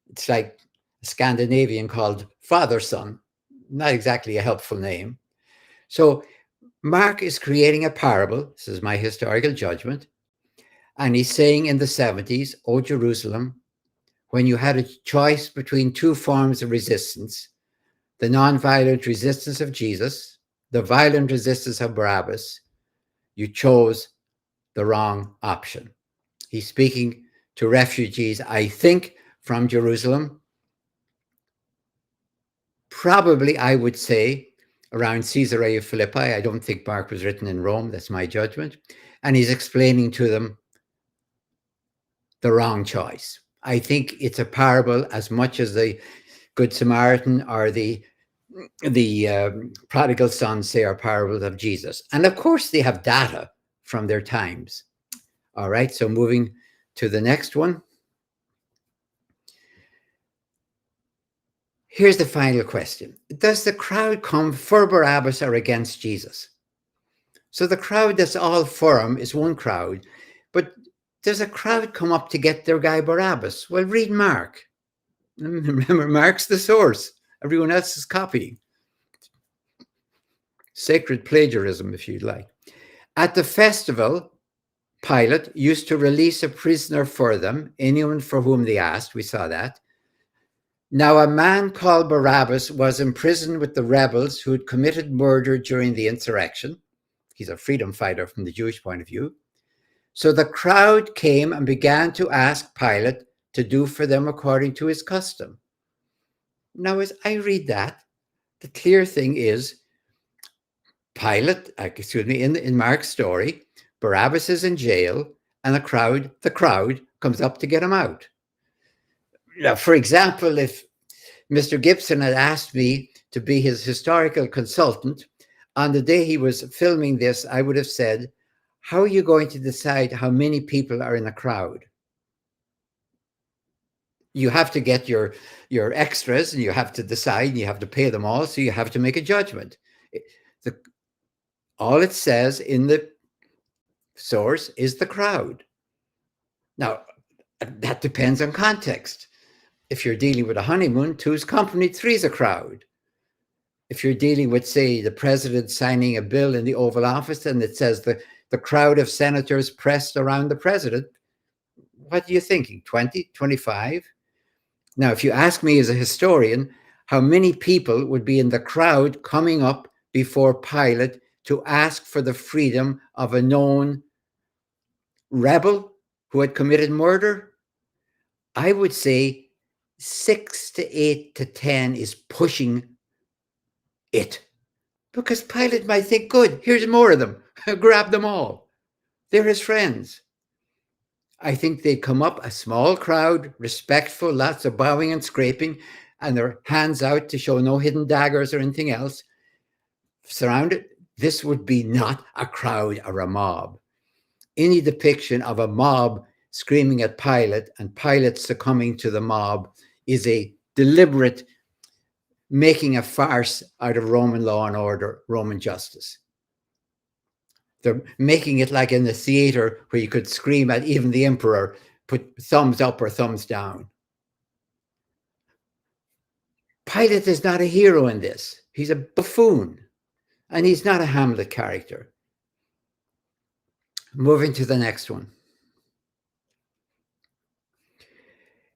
It's like a Scandinavian called father-son. Not exactly a helpful name. So Mark is creating a parable. This is my historical judgment. And he's saying in the 70s, O Jerusalem, when you had a choice between two forms of resistance, the nonviolent resistance of Jesus, the violent resistance of Barabbas, you chose the wrong option. He's speaking to refugees, I think, from Jerusalem. Probably, I would say, around Caesarea Philippi. I don't think Mark was written in Rome. That's my judgment. And he's explaining to them the wrong choice. I think it's a parable as much as the Good Samaritan or the prodigal son, say, are parables of Jesus. And of course, they have data from their times. All right, so moving to the next one. Here's the final question. Does the crowd come for Barabbas or against Jesus? So the crowd that's all for him is one crowd, but does a crowd come up to get their guy Barabbas? Well, read Mark. Remember, Mark's the source. Everyone else is copying. Sacred plagiarism, if you'd like. At the festival, Pilate used to release a prisoner for them, anyone for whom they asked. We saw that. Now, a man called Barabbas was imprisoned with the rebels who had committed murder during the insurrection. He's a freedom fighter from the Jewish point of view. So the crowd came and began to ask Pilate to do for them according to his custom. Now, as I read that, the clear thing is Pilate, in Mark's story, Barabbas is in jail, and the crowd comes up to get him out. Now, for example, if Mr. Gibson had asked me to be his historical consultant, on the day he was filming this, I would have said, how are you going to decide how many people are in a crowd? You have to get your extras, and you have to decide, and you have to pay them all, so you have to make a judgment. All it says in the source is the crowd. Now, that depends on context. If you're dealing with a honeymoon, two's company, three's a crowd. If you're dealing with, say, the president signing a bill in the Oval Office and it says the crowd of senators pressed around the president, what are you thinking, 20, 25? Now, if you ask me as a historian, how many people would be in the crowd coming up before Pilate to ask for the freedom of a known rebel who had committed murder? I would say 6 to 8 to 10 is pushing it. Because Pilate might think, good, here's more of them. Grab them all. They're his friends. I think they come up, a small crowd, respectful, lots of bowing and scraping, and their hands out to show no hidden daggers or anything else. Surrounded, this would be not a crowd or a mob. Any depiction of a mob screaming at Pilate and Pilate succumbing to the mob is a deliberate making a farce out of Roman law and order, Roman justice. They're making it like in the theater where you could scream at even the emperor, put thumbs up or thumbs down. Pilate is not a hero in this. He's a buffoon, and he's not a Hamlet character. Moving to the next one.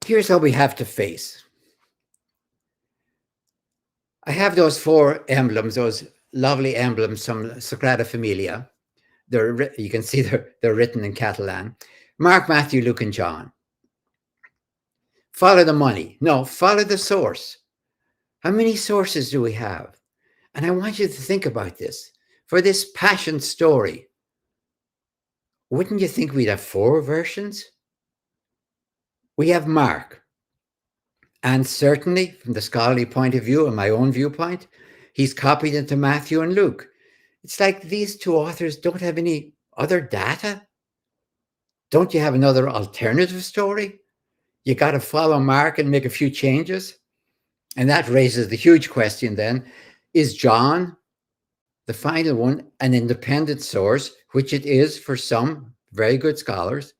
Here's what we have to face. I have those 4 emblems, those lovely emblems from Sagrada Familia. You can see they're written in Catalan. Mark, Matthew, Luke, and John. Follow the money. No, follow the source. How many sources do we have? And I want you to think about this. For this passion story, wouldn't you think we'd have 4 versions? We have Mark. And certainly, from the scholarly point of view and my own viewpoint, he's copied into Matthew and Luke. It's like these 2 authors don't have any other data. Don't you have another alternative story? You got to follow Mark and make a few changes. And that raises the huge question then, is John, the final one, an independent source, which it is for some very good scholars,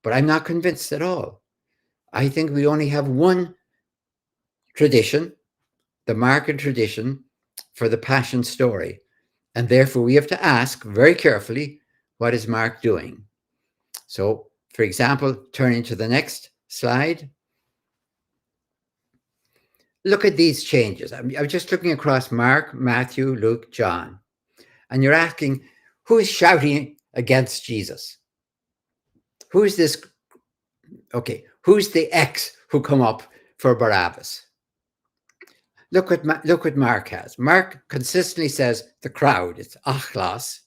but I'm not convinced at all. I think we only have one tradition, the Markan tradition, for the Passion story. And therefore, we have to ask very carefully, what is Mark doing? So, for example, turning to the next slide. Look at these changes. I'm just looking across Mark, Matthew, Luke, John. And you're asking, who is shouting against Jesus? Who is this? Okay, who's the X who come up for Barabbas? Look what Mark has. Mark consistently says the crowd. It's achlos,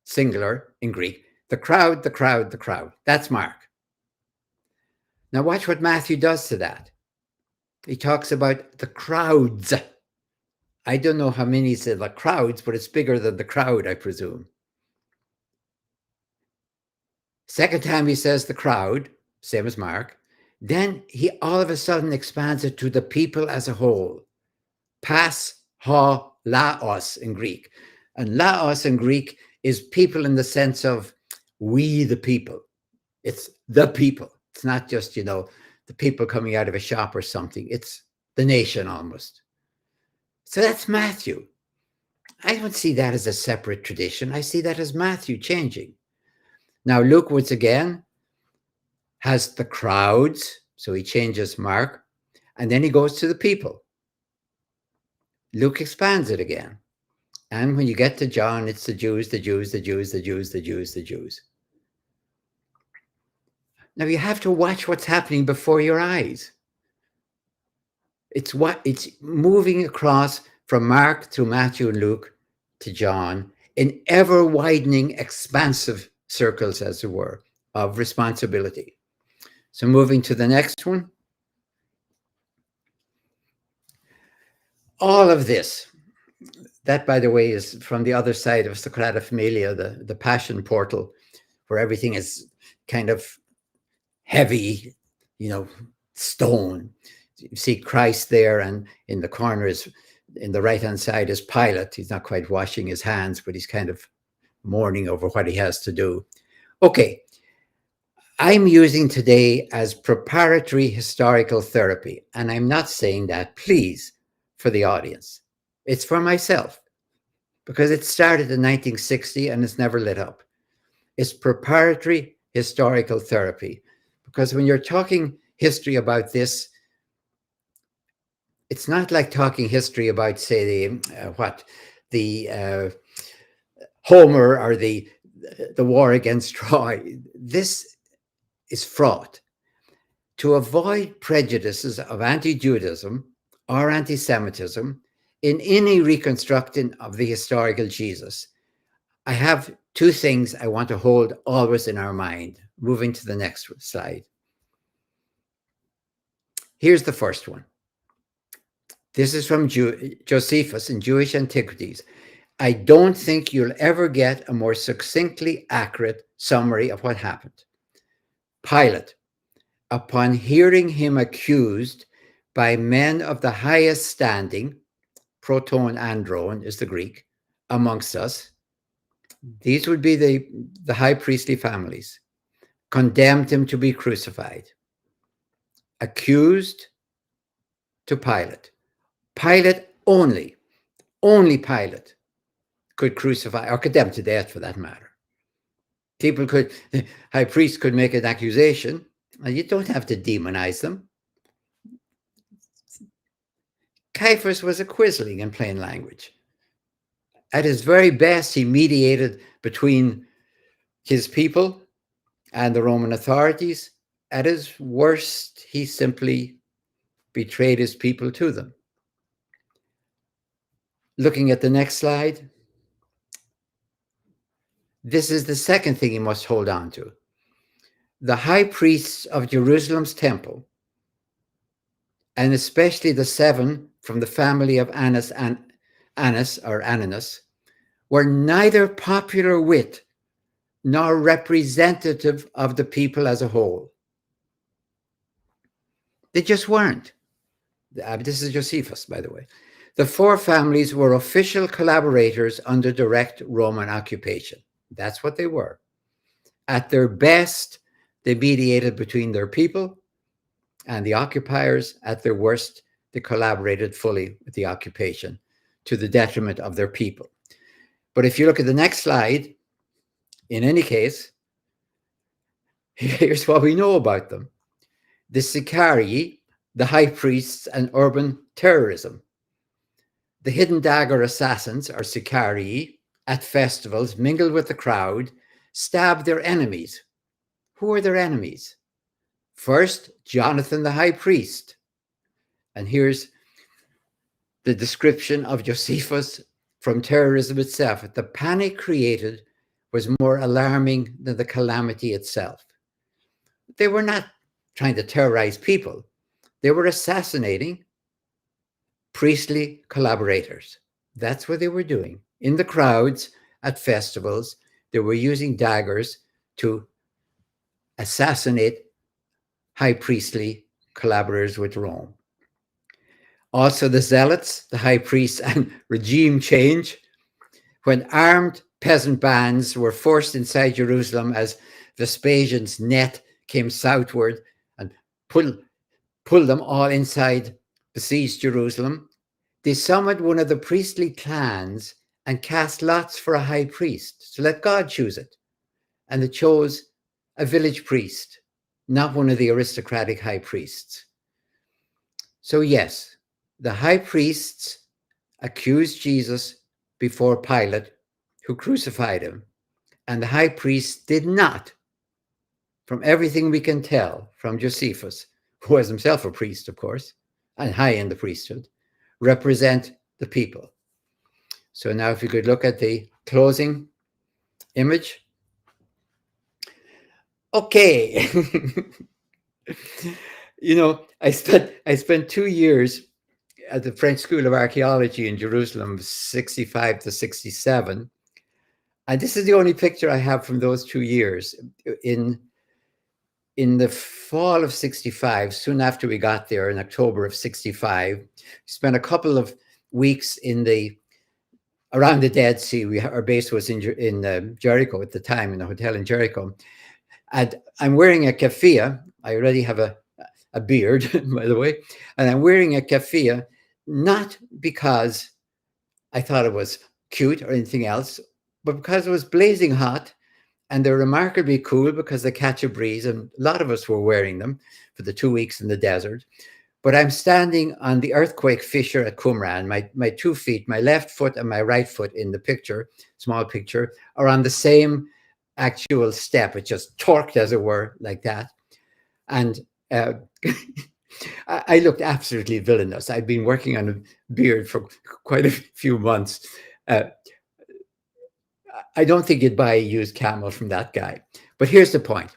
singular in Greek. The crowd, the crowd, the crowd. That's Mark. Now watch what Matthew does to that. He talks about the crowds. I don't know how many he said the crowds, but it's bigger than the crowd, I presume. Second time he says the crowd, same as Mark. Then he all of a sudden expands it to the people as a whole. Pas, ha, laos in Greek. And laos in Greek is people in the sense of we the people. It's the people. It's not just, the people coming out of a shop or something. It's the nation almost. So that's Matthew. I don't see that as a separate tradition. I see that as Matthew changing. Now, Luke, once again, has the crowds. So he changes Mark. And then he goes to the people. Luke expands it again. And when you get to John, it's the Jews, the Jews, the Jews, the Jews, the Jews, the Jews. Now you have to watch what's happening before your eyes. It's moving across from Mark through Matthew and Luke to John in ever widening, expansive circles, as it were, of responsibility. So moving to the next one. All of this, that, by the way, is from the other side of Sagrada Familia, the Passion portal, where everything is kind of heavy, stone. You see Christ there, and in the corner in the right-hand side is Pilate. He's not quite washing his hands, but he's kind of mourning over what he has to do. Okay, I'm using today as preparatory historical therapy, and I'm not saying that, please, for the audience. It's for myself, because it started in 1960 and it's never lit up. It's preparatory historical therapy, because when you're talking history about this, it's not like talking history about, say, the Homer or the war against Troy. This is fraught. To avoid prejudices of anti-Judaism or anti-Semitism, in any reconstructing of the historical Jesus, I have two things I want to hold always in our mind. Moving to the next slide. Here's the first one. This is from Josephus in Jewish Antiquities. I don't think you'll ever get a more succinctly accurate summary of what happened. Pilate, upon hearing him accused by men of the highest standing, proton andron is the Greek, amongst us, these would be the high priestly families, condemned him to be crucified. Accused to Pilate. Pilate only Pilate could crucify or condemn to death for that matter. People could, high priest could make an accusation, and you don't have to demonize them. Caiaphas was a quisling in plain language. At his very best, he mediated between his people and the Roman authorities. At his worst, he simply betrayed his people to them. Looking at the next slide, this is the second thing you must hold on to. The high priests of Jerusalem's temple, and especially the 7 from the family of Annas, were neither popular wit nor representative of the people as a whole. They just weren't. This is Josephus, by the way. The 4 families were official collaborators under direct Roman occupation. That's what they were. At their best, they mediated between their people and the occupiers. At their worst, they collaborated fully with the occupation to the detriment of their people. But if you look at the next slide, in any case, here's what we know about them. The Sicarii, the high priests, and urban terrorism. The hidden dagger assassins, or Sicarii, at festivals, mingled with the crowd, stabbed their enemies. Who were their enemies? First, Jonathan the high priest. And here's the description of Josephus from terrorism itself. The panic created was more alarming than the calamity itself. They were not trying to terrorize people. They were assassinating priestly collaborators. That's what they were doing. In the crowds, at festivals, they were using daggers to assassinate high priestly collaborators with Rome. Also, the zealots, the high priests, and regime change. When armed peasant bands were forced inside Jerusalem as Vespasian's net came southward and pulled them all inside besieged Jerusalem, they summoned one of the priestly clans and cast lots for a high priest. So let God choose it. And they chose a village priest, not one of the aristocratic high priests. So yes, the high priests accused Jesus before Pilate, who crucified him. And the high priest did not, from everything we can tell from Josephus, who was himself a priest, of course, and high in the priesthood, represent the people. So now if you could look at the closing image. Okay. You know, I spent 2 years at the French School of Archaeology in Jerusalem, 65 to 67. And this is the only picture I have from those 2 years. In the fall of 65, soon after we got there in October of 65, we spent a couple of weeks around the Dead Sea. Our base was in Jericho at the time, in a hotel in Jericho. And I'm wearing a keffiyeh. I already have a beard, by the way. And I'm wearing a keffiyeh, not because I thought it was cute or anything else, but because it was blazing hot. And they're remarkably cool because they catch a breeze. And a lot of us were wearing them for the 2 weeks in the desert. But I'm standing on the earthquake fissure at Qumran. My 2 feet, my left foot and my right foot in the picture, small picture, are on the same actual step. It just torqued, as it were, like that. And I looked absolutely villainous. I'd been working on a beard for quite a few months. I don't think you'd buy a used camel from that guy. But here's the point.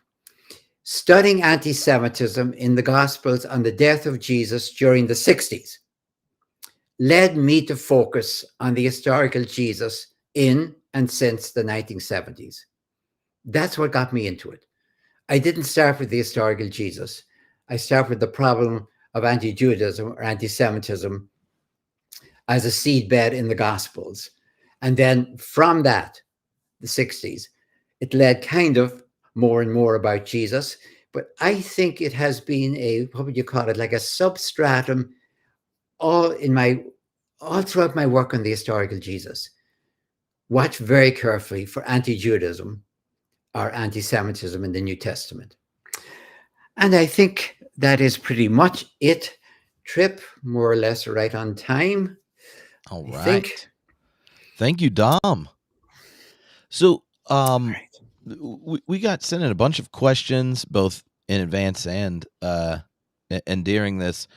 Studying anti-Semitism in the Gospels on the death of Jesus during the 60s led me to focus on the historical Jesus in and since the 1970s. That's what got me into it. I didn't start with the historical Jesus. I started with the problem of anti-Judaism or anti-Semitism as a seedbed in the Gospels. And then from that, the 60s, it led kind of more and more about Jesus. But I think it has been what would you call it, like a substratum all throughout my work on the historical Jesus. Watch very carefully for anti-Judaism or anti-Semitism in the New Testament. And I think that is pretty much it. Trip, more or less right on time. All right. Thank you, Dom. So we got sent in a bunch of questions, both in advance and during this,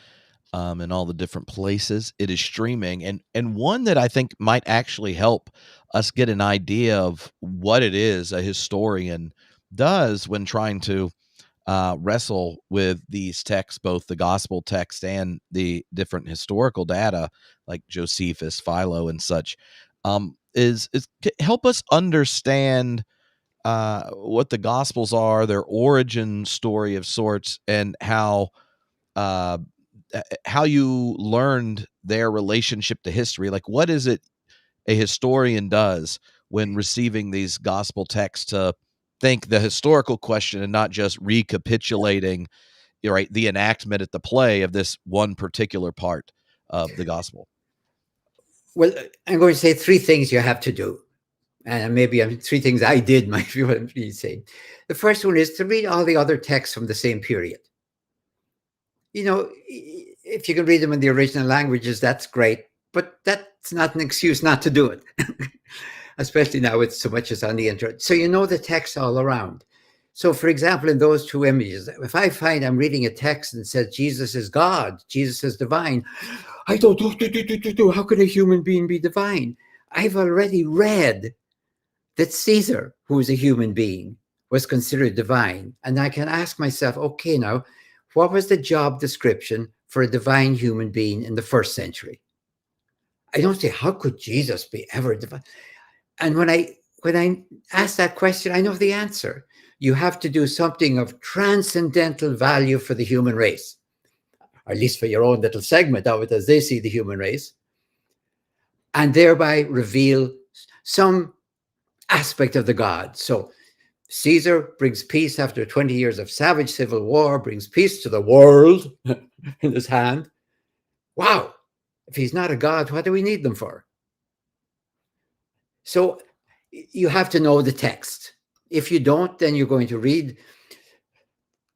in all the different places it is streaming. And one that I think might actually help us get an idea of what it is a historian does when trying to wrestle with these texts, both the gospel text and the different historical data like Josephus, Philo, and such, is help us understand what the gospels are, their origin story of sorts, and how you learned their relationship to history. Like, what is it a historian does when receiving these gospel texts to think the historical question and not just recapitulating, right, the enactment at the play of this one particular part of the gospel? Well, I'm going to say three things you have to do. And maybe three things I did might be what I'm saying. The first one is to read all the other texts from the same period. You know, if you can read them in the original languages, that's great. But that's not an excuse not to do it, especially now with so much is on the internet. So you know the text all around. So, for example, in those two images, if I find I'm reading a text and it says Jesus is God, Jesus is divine, I don't know, how could a human being be divine? I've already read that Caesar, who is a human being, was considered divine. And I can ask myself, okay, now, what was the job description for a divine human being in the first century? I don't say, how could Jesus be ever divine? And when I ask that question, I know the answer. You have to do something of transcendental value for the human race, or at least for your own little segment of it as they see the human race, and thereby reveal some aspect of the God. So Caesar brings peace after 20 years of savage civil war, brings peace to the world in his hand. Wow. If he's not a God, what do we need them for? So you have to know the text. If you don't, then you're going to read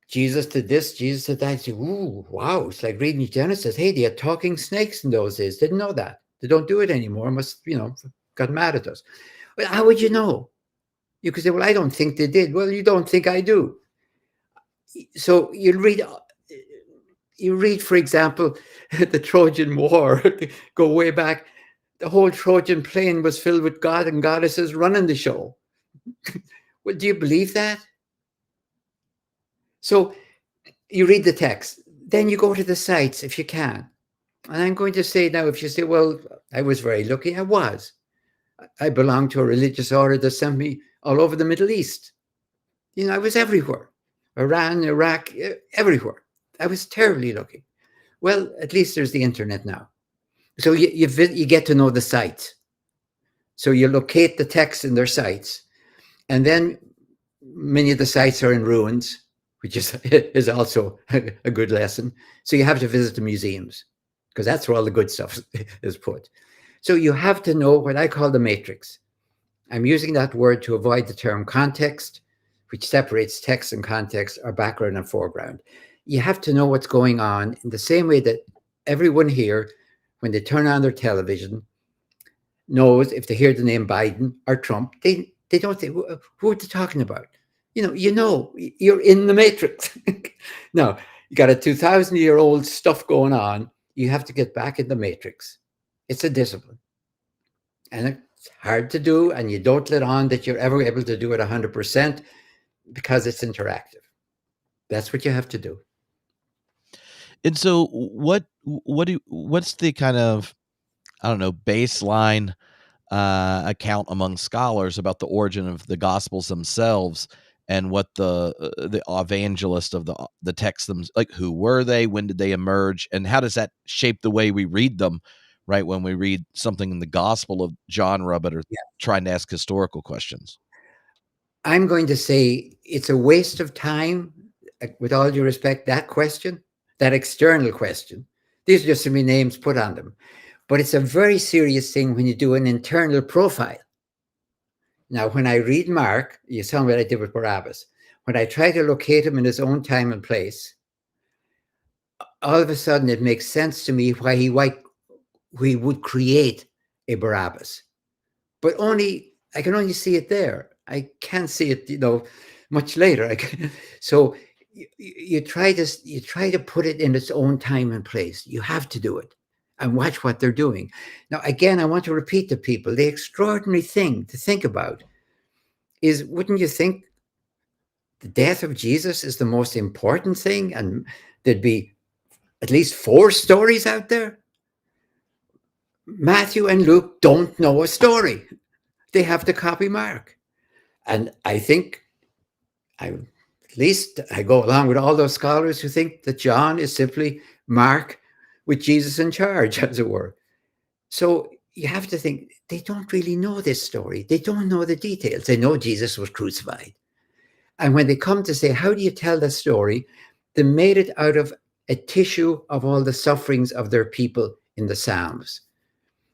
Jesus did this, Jesus did that. You say, ooh, wow, it's like reading Genesis. Hey, they had talking snakes in those days. Didn't know that. They don't do it anymore. Must, got mad at us. Well, how would you know? You could say, well, I don't think they did. Well, you don't think I do. So you read, for example, the Trojan War, go way back. The whole Trojan plain was filled with god and goddesses running the show. Well, do you believe that? So you read the text, then you go to the sites if you can. And I'm going to say now, if you say, well, I was very lucky, I was. I belonged to a religious order that sent me all over the Middle East. I was everywhere. Iran, Iraq, everywhere. I was terribly lucky. Well, at least there's the internet now. So you get to know the sites. So you locate the texts in their sites. And then many of the sites are in ruins, which is also a good lesson. So you have to visit the museums, because that's where all the good stuff is put. So you have to know what I call the matrix. I'm using that word to avoid the term context, which separates text and context, or background and foreground. You have to know what's going on in the same way that everyone here, when they turn on their television, knows if they hear the name Biden or Trump, they don't think, who are they talking about? You're in the matrix. Now, You got a 2,000-year-old stuff going on. You have to get back in the matrix. It's a discipline. And it's hard to do, and you don't let on that you're ever able to do it 100% because it's interactive. That's what you have to do. And so what's the kind of, I don't know, baseline account among scholars about the origin of the Gospels themselves, and what the evangelist of the text them, like, who were they, when did they emerge, and how does that shape the way we read them, right, when we read something in the Gospel of genre but are trying to ask historical questions? I'm going to say it's a waste of time, with all due respect, that question, that external question. These are just so many names put on them. But it's a very serious thing when you do an internal profile. Now, when I read Mark, you saw what I did with Barabbas. When I try to locate him in his own time and place, all of a sudden it makes sense to me why he would create a Barabbas. But I can only see it there. I can't see it, much later. So you try to put it in its own time and place. You have to do it and watch what they're doing. Now, again, I want to repeat to people, the extraordinary thing to think about is, wouldn't you think the death of Jesus is the most important thing? And there'd be at least 4 stories out there. Matthew and Luke don't know a story. They have to copy Mark. And I think I go along with all those scholars who think that John is simply Mark with Jesus in charge, as it were. So you have to think, they don't really know this story. They don't know the details. They know Jesus was crucified. And when they come to say, how do you tell the story? They made it out of a tissue of all the sufferings of their people in the Psalms.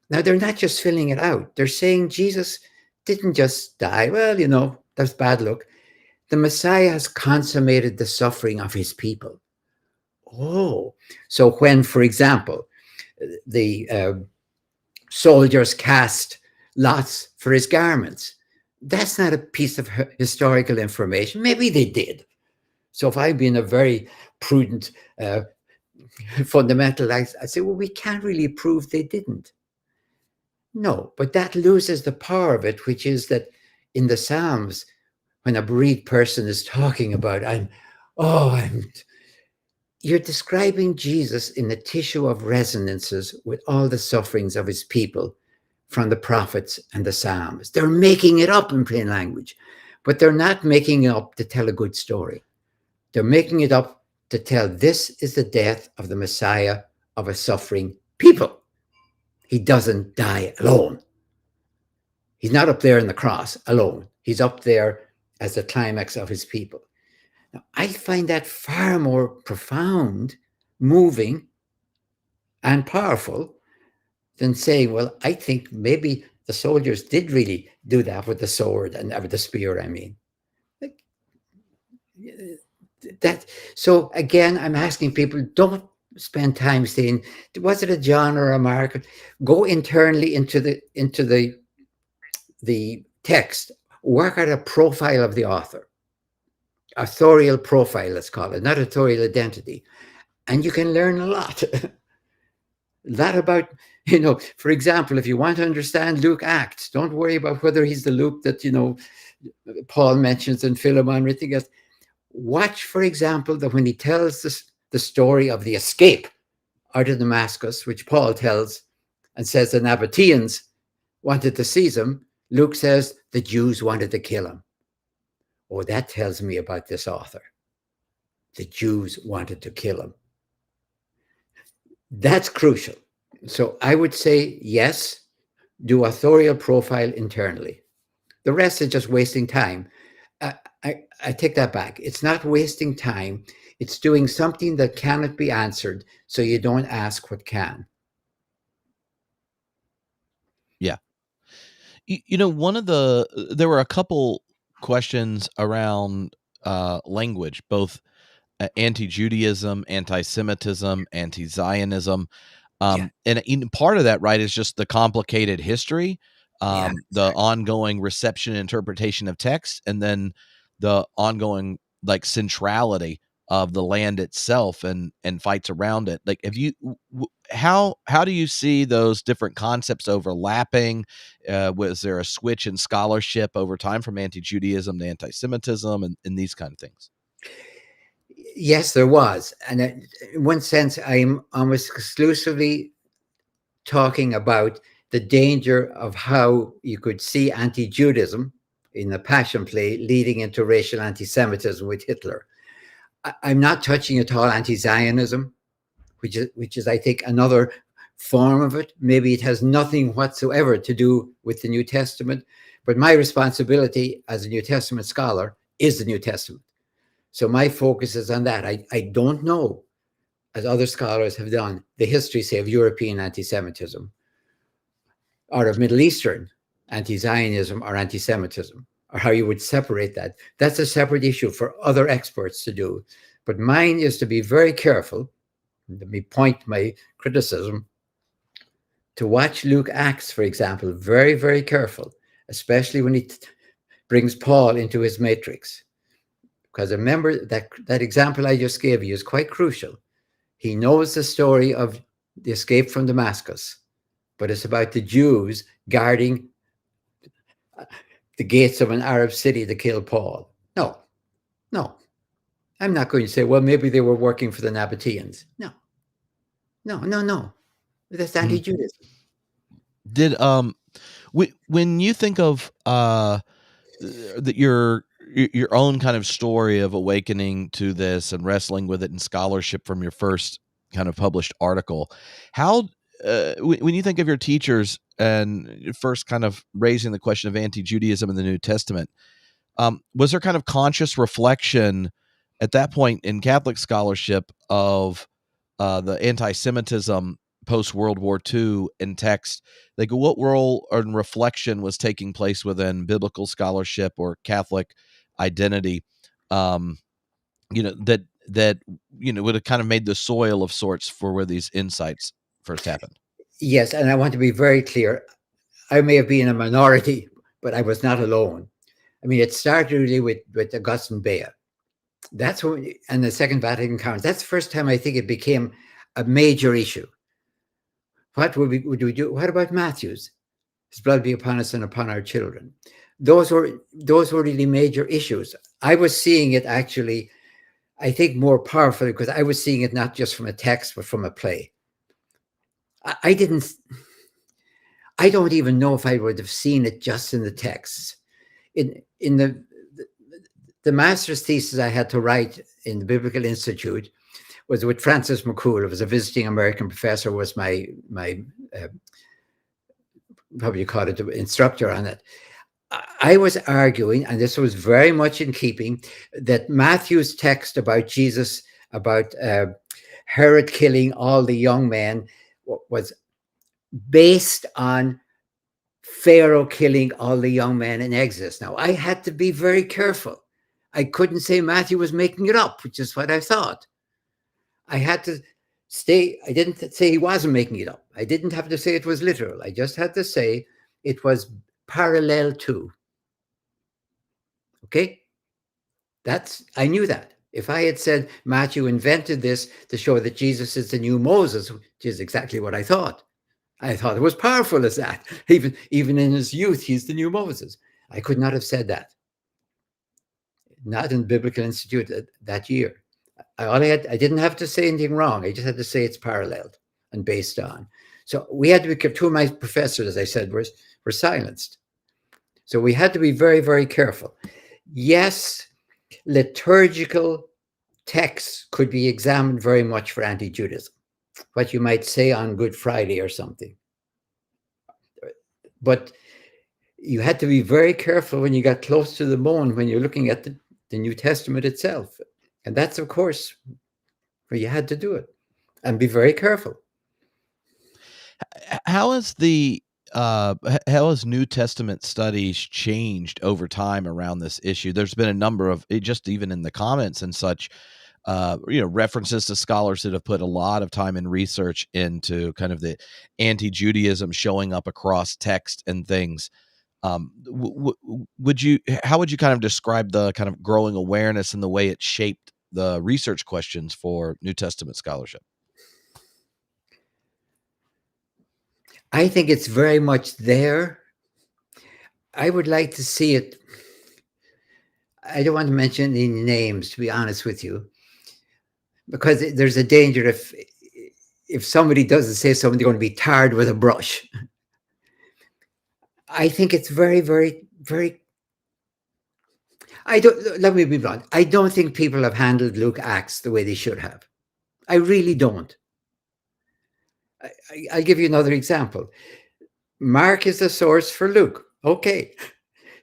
Now, they're not just filling it out. They're saying Jesus didn't just die. Well, that's bad luck. The Messiah has consummated the suffering of his people. Oh, so when, for example, the soldiers cast lots for his garments, that's not a piece of historical information. Maybe they did. So if I've been a very prudent fundamentalist, I say, well, we can't really prove they didn't. No, but that loses the power of it, which is that in the Psalms, when a bereaved person is talking about, you're describing Jesus in the tissue of resonances with all the sufferings of his people from the prophets and the Psalms. They're making it up in plain language, but they're not making it up to tell a good story. They're making it up to tell, this is the death of the Messiah of a suffering people. He doesn't die alone. He's not up there in the cross alone. He's up there as the climax of his people. Now, I find that far more profound, moving, and powerful than saying, well, I think maybe the soldiers did really do that with the sword and with the spear, I mean. So again, I'm asking people, don't spend time saying, was it a John or a Mark? Go internally into the text, work out a profile of the author, authorial profile, let's call it, not authorial identity. And you can learn a lot. That about, for example, if you want to understand Luke Acts, don't worry about whether he's the Luke that, Paul mentions in Philemon or anything else. Watch, for example, that when he tells the story of the escape out of Damascus, which Paul tells and says the Nabateans wanted to seize him, Luke says the Jews wanted to kill him. Oh, that tells me about this author. The Jews wanted to kill him. That's crucial. So I would say, yes, do authorial profile internally. The rest is just wasting time. I take that back. It's not wasting time. It's doing something that cannot be answered, so you don't ask what can. Yeah. There were a couple questions around language, both anti-Judaism, anti-Semitism, anti-Zionism. And part of that, right, is just the complicated history, the ongoing reception and interpretation of text, and then the ongoing centrality of the land itself and fights around it. Like, have you how do you see those different concepts overlapping? Was there a switch in scholarship over time from anti-Judaism to anti-Semitism and these kind of things? Yes, there was. And in one sense, I'm almost exclusively talking about the danger of how you could see anti-Judaism in the Passion Play leading into racial anti-Semitism with Hitler. I'm not touching at all anti-Zionism, which is, I think, another form of it. Maybe it has nothing whatsoever to do with the New Testament, but my responsibility as a New Testament scholar is the New Testament. So my focus is on that. I don't know, as other scholars have done, the history, say, of European anti-Semitism or of Middle Eastern anti-Zionism or anti-Semitism, or how you would separate that. That's a separate issue for other experts to do. But mine is to be very careful. Let me point my criticism to watch Luke Acts, for example, very, very careful, especially when he brings Paul into his matrix. Because remember that example I just gave you is quite crucial. He knows the story of the escape from Damascus, but it's about the Jews guarding the gates of an Arab city to kill Paul. No. I'm not going to say, well, maybe they were working for the Nabateans. No. That's anti-Judaism. Did when you think of your own kind of story of awakening to this and wrestling with it in scholarship from your first kind of published article, how when you think of your teachers and first kind of raising the question of anti-Judaism in the New Testament, was there kind of conscious reflection at that point in Catholic scholarship of the anti-Semitism post World War II in text? Like, what role and reflection was taking place within biblical scholarship or Catholic identity? That would have kind of made the soil of sorts for where these insights first happened. Yes, and I want to be very clear. I may have been a minority, but I was not alone. I mean, it started really with Augustine Bea. That's when, and the Second Vatican Council. That's the first time I think it became a major issue. What would we do? What about Matthew's? His blood be upon us and upon our children. Those were really major issues. I was seeing it actually, I think, more powerfully because I was seeing it not just from a text, but from a play. I don't even know if I would have seen it just in the texts. In the master's thesis I had to write in the Biblical Institute was with Francis McCool, who was a visiting American professor, was my how you call it, the instructor on it. I was arguing, and this was very much in keeping, that Matthew's text about Jesus, about Herod killing all the young men, was based on Pharaoh killing all the young men in Exodus. Now, I had to be very careful. I couldn't say Matthew was making it up, which is what I thought. I had to I didn't say he wasn't making it up. I didn't have to say it was literal. I just had to say it was parallel to. Okay? I knew that. If I had said Matthew invented this to show that Jesus is the new Moses, which is exactly what I thought. I thought it was powerful as that. Even in his youth, he's the new Moses. I could not have said that. Not in the Biblical Institute that year. I didn't have to say anything wrong. I just had to say it's paralleled and based on. So we had to be careful. Two of my professors, as I said, were silenced. So we had to be very, very careful. Yes, liturgical texts could be examined very much for anti-Judaism, what you might say on Good Friday or something. But you had to be very careful when you got close to the bone when you're looking at the New Testament itself. And that's, of course, where you had to do it and be very careful. How has New Testament studies changed over time around this issue? There's been a number of, just even in the comments and such, references to scholars that have put a lot of time and research into kind of the anti-Judaism showing up across text and things. How would you kind of describe the kind of growing awareness and the way it shaped the research questions for New Testament scholarship? I think it's very much there. I would like to see it. I don't want to mention any names, to be honest with you, because there's a danger if somebody doesn't say something, they're going to be tarred with a brush. I think it's very, very, very. Let me be blunt. I don't think people have handled Luke Acts the way they should have. I really don't. I'll give you another example. Mark is the source for Luke. Okay.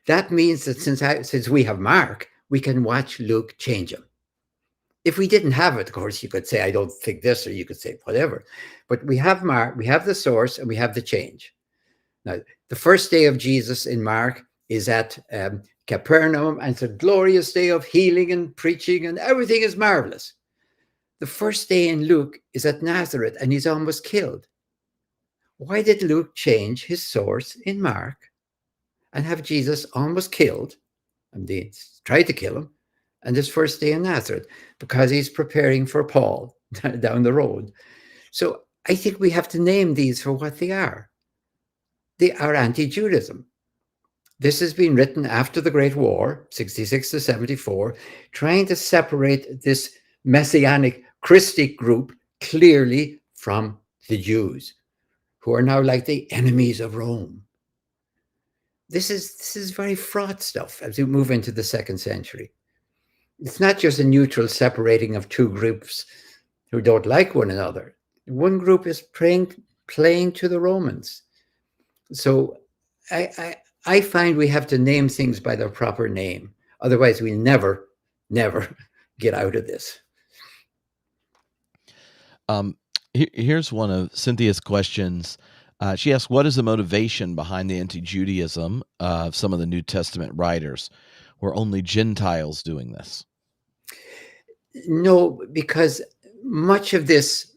That means that since we have Mark, we can watch Luke change him. If we didn't have it, of course, you could say, I don't think this, or you could say whatever. But we have Mark, we have the source, and we have the change. Now, the first day of Jesus in Mark is at Capernaum, and it's a glorious day of healing and preaching, and everything is marvelous. The first day in Luke is at Nazareth, and he's almost killed. Why did Luke change his source in Mark and have Jesus almost killed, and they tried to kill him, and his first day in Nazareth? Because he's preparing for Paul down the road. So I think we have to name these for what they are. They are anti-Judaism. This has been written after the Great War, 66 to 74, trying to separate this messianic Christic group clearly from the Jews, who are now like the enemies of Rome. This is very fraught stuff as we move into the 2nd century. It's not just a neutral separating of two groups who don't like one another. One group is playing to the Romans. So I find we have to name things by their proper name. Otherwise, we never get out of this. Here's one of Cynthia's questions. She asks, what is the motivation behind the anti-Judaism of some of the New Testament writers? Were only Gentiles doing this? No, because much of this,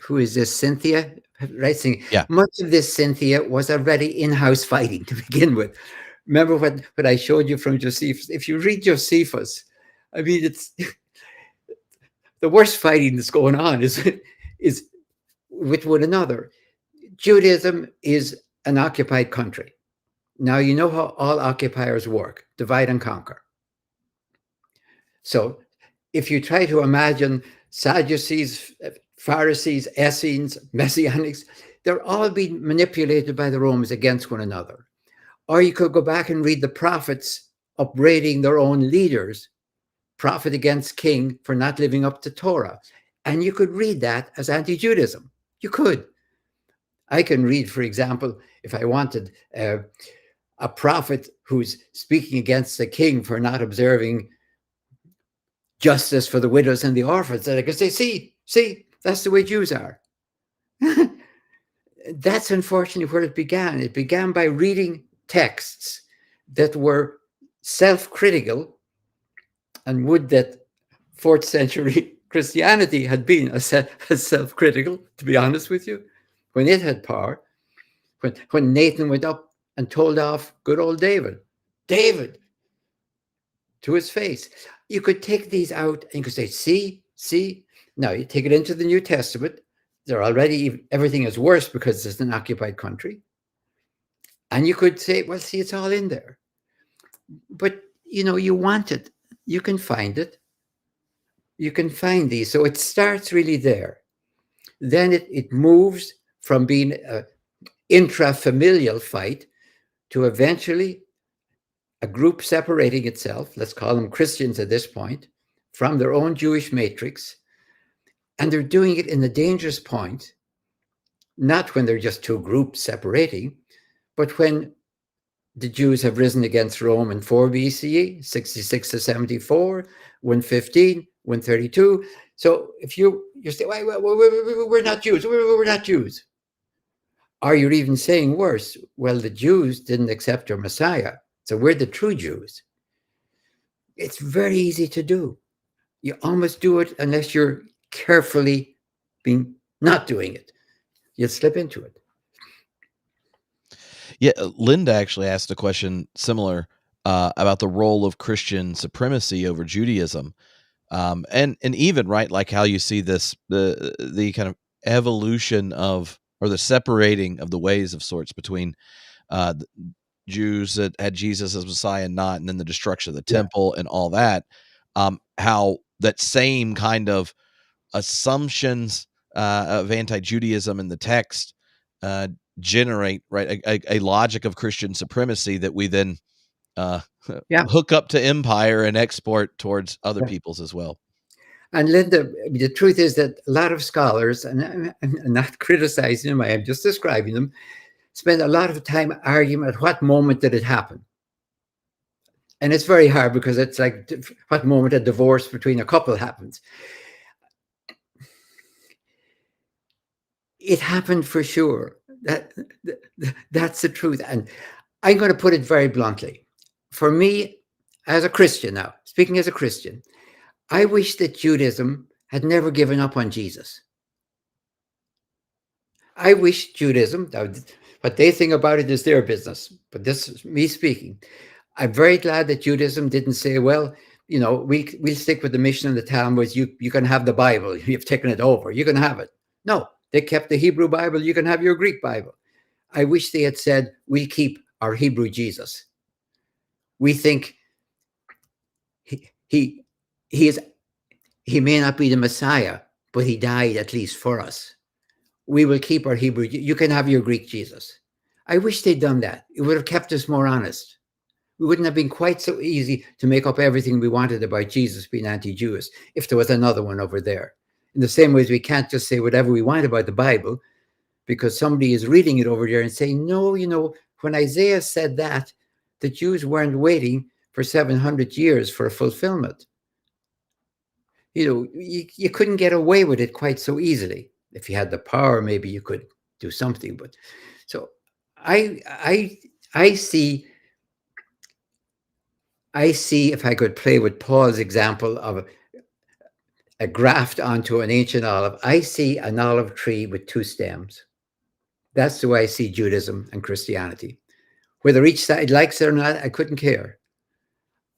who is this, Cynthia? Right? Yeah. Much of this, Cynthia, was already in-house fighting to begin with. Remember what I showed you from Josephus? If you read Josephus, I mean, it's the worst fighting that's going on is with one another. Judaism is an occupied country. Now, you know how all occupiers work: divide and conquer. So if you try to imagine Sadducees, Pharisees, Essenes, Messianics, they're all being manipulated by the Romans against one another. Or you could go back and read the prophets upbraiding their own leaders, prophet against king, for not living up to Torah. And you could read that as anti-Judaism. You could. I can read, for example, if I wanted, a prophet who's speaking against the king for not observing justice for the widows and the orphans. And I could say, see, that's the way Jews are. That's unfortunately where it began. It began by reading texts that were self-critical, and would that 4th century Christianity had been as self-critical, to be honest with you, when it had power. When Nathan went up and told off good old David to his face. You could take these out and you could say, see. Now you take it into the New Testament. They're already, everything is worse because it's an occupied country. And you could say, well, see, it's all in there. But, you want it. You can find it. You can find these. So it starts really there. Then it moves from being an intrafamilial fight to eventually a group separating itself, let's call them Christians at this point, from their own Jewish matrix. And they're doing it in a dangerous point, not when they're just two groups separating, but when the Jews have risen against Rome in 4 BCE, 66 to 74, 115, 132. So if you say, well, we're not Jews, we're not Jews. Or you're even saying worse, well, the Jews didn't accept our Messiah, so we're the true Jews. It's very easy to do. You almost do it unless you're carefully not doing it. You'll slip into it. Yeah, Linda actually asked a question similar about the role of Christian supremacy over Judaism. And even right, like how you see this the kind of evolution of, or the separating of the ways of sorts between the Jews that had Jesus as Messiah and not, and then the destruction of the temple and all that. How that same kind of assumptions of anti-Judaism in the text generate a logic of Christian supremacy that we then hook up to empire and export towards other peoples as well. And Linda, the truth is that a lot of scholars, and I'm not criticizing them, I am just describing them, spend a lot of time arguing at what moment did it happen. And it's very hard because it's like what moment a divorce between a couple happens. It happened for sure. That's the truth. And I'm going to put it very bluntly. For me, as a Christian now, speaking as a Christian, I wish that Judaism had never given up on Jesus. I wish Judaism, what they think about it is their business, but this is me speaking. I'm very glad that Judaism didn't say, well, you know, we'll stick with the mission of the Talmud. You can have the Bible. You've taken it over. You can have it. No, they kept the Hebrew Bible. You can have your Greek Bible. I wish they had said, we keep our Hebrew Jesus. We think he may not be the Messiah, but he died at least for us. We will keep our Hebrew. You can have your Greek Jesus. I wish they'd done that. It would have kept us more honest. We wouldn't have been quite so easy to make up everything we wanted about Jesus being anti-Jewish if there was another one over there. In the same way as we can't just say whatever we want about the Bible because somebody is reading it over there and saying, no, you know, when Isaiah said that, the Jews weren't waiting for 700 years for a fulfillment. You know, you couldn't get away with it quite so easily. If you had the power, maybe you could do something. But so I see, if I could play with Paul's example of a graft onto an ancient olive, I see an olive tree with two stems. That's the way I see Judaism and Christianity. Whether each side likes it or not, I couldn't care.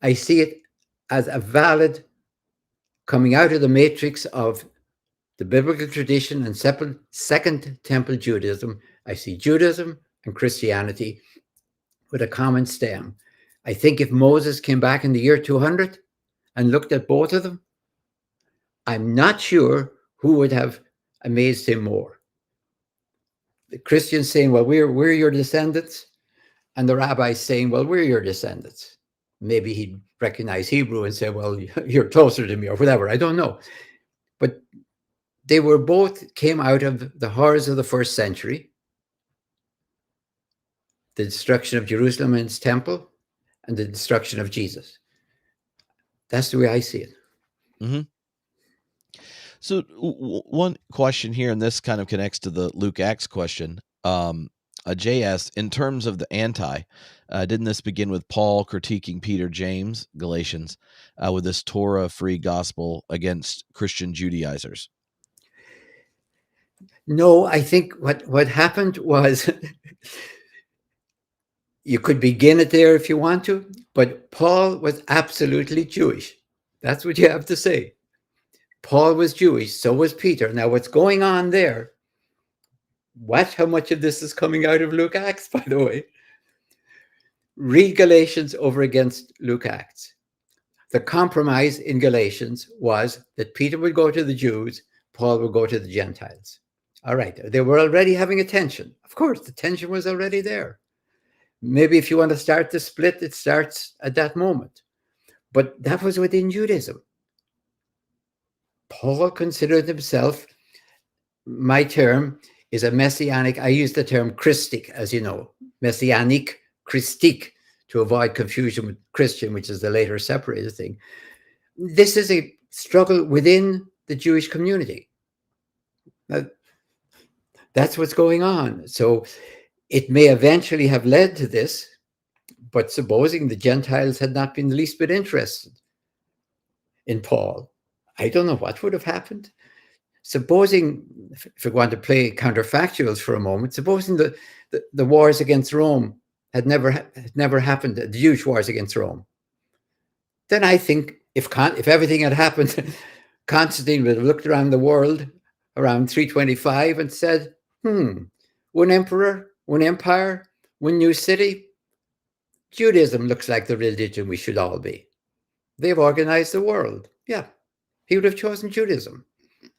I see it as a valid coming out of the matrix of the biblical tradition and Second Temple Judaism. I see Judaism and Christianity with a common stem. I think if Moses came back in the year 200 and looked at both of them, I'm not sure who would have amazed him more. The Christians saying, well, we're your descendants, and the rabbis saying, well, we're your descendants. Maybe he'd recognize Hebrew and say, well, you're closer to me or whatever. I don't know. But they were both came out of the horrors of the first century, the destruction of Jerusalem and its temple, and the destruction of Jesus. That's the way I see it. Mm-hmm. So one question here, and this kind of connects to the Luke Acts question. Jay asked, in terms of the anti, didn't this begin with Paul critiquing Peter, James, Galatians, with this Torah-free gospel against Christian Judaizers? No, I think what happened was you could begin it there if you want to, but Paul was absolutely Jewish. That's what you have to say. Paul was Jewish, so was Peter. Now, what's going on there? How much of this is coming out of Luke Acts, by the way? Read Galatians over against Luke Acts. The compromise in Galatians was that Peter would go to the Jews, Paul would go to the Gentiles. All right, they were already having a tension. Of course, the tension was already there. Maybe if you want to start the split, it starts at that moment. But that was within Judaism. Paul considered himself, my term is a messianic, I use the term Christic, as you know, messianic, Christique, to avoid confusion with Christian, which is the later separated thing. This is a struggle within the Jewish community. That's what's going on. So it may eventually have led to this, but supposing the Gentiles had not been the least bit interested in Paul, I don't know what would have happened. Supposing, if we want to play counterfactuals for a moment, supposing the wars against Rome had never happened, the Jewish wars against Rome, then I think If everything had happened, Constantine would have looked around the world around 325 and said, one emperor, one empire, one new city. Judaism looks like the religion we should all be. They've organized the world. Yeah, he would have chosen Judaism,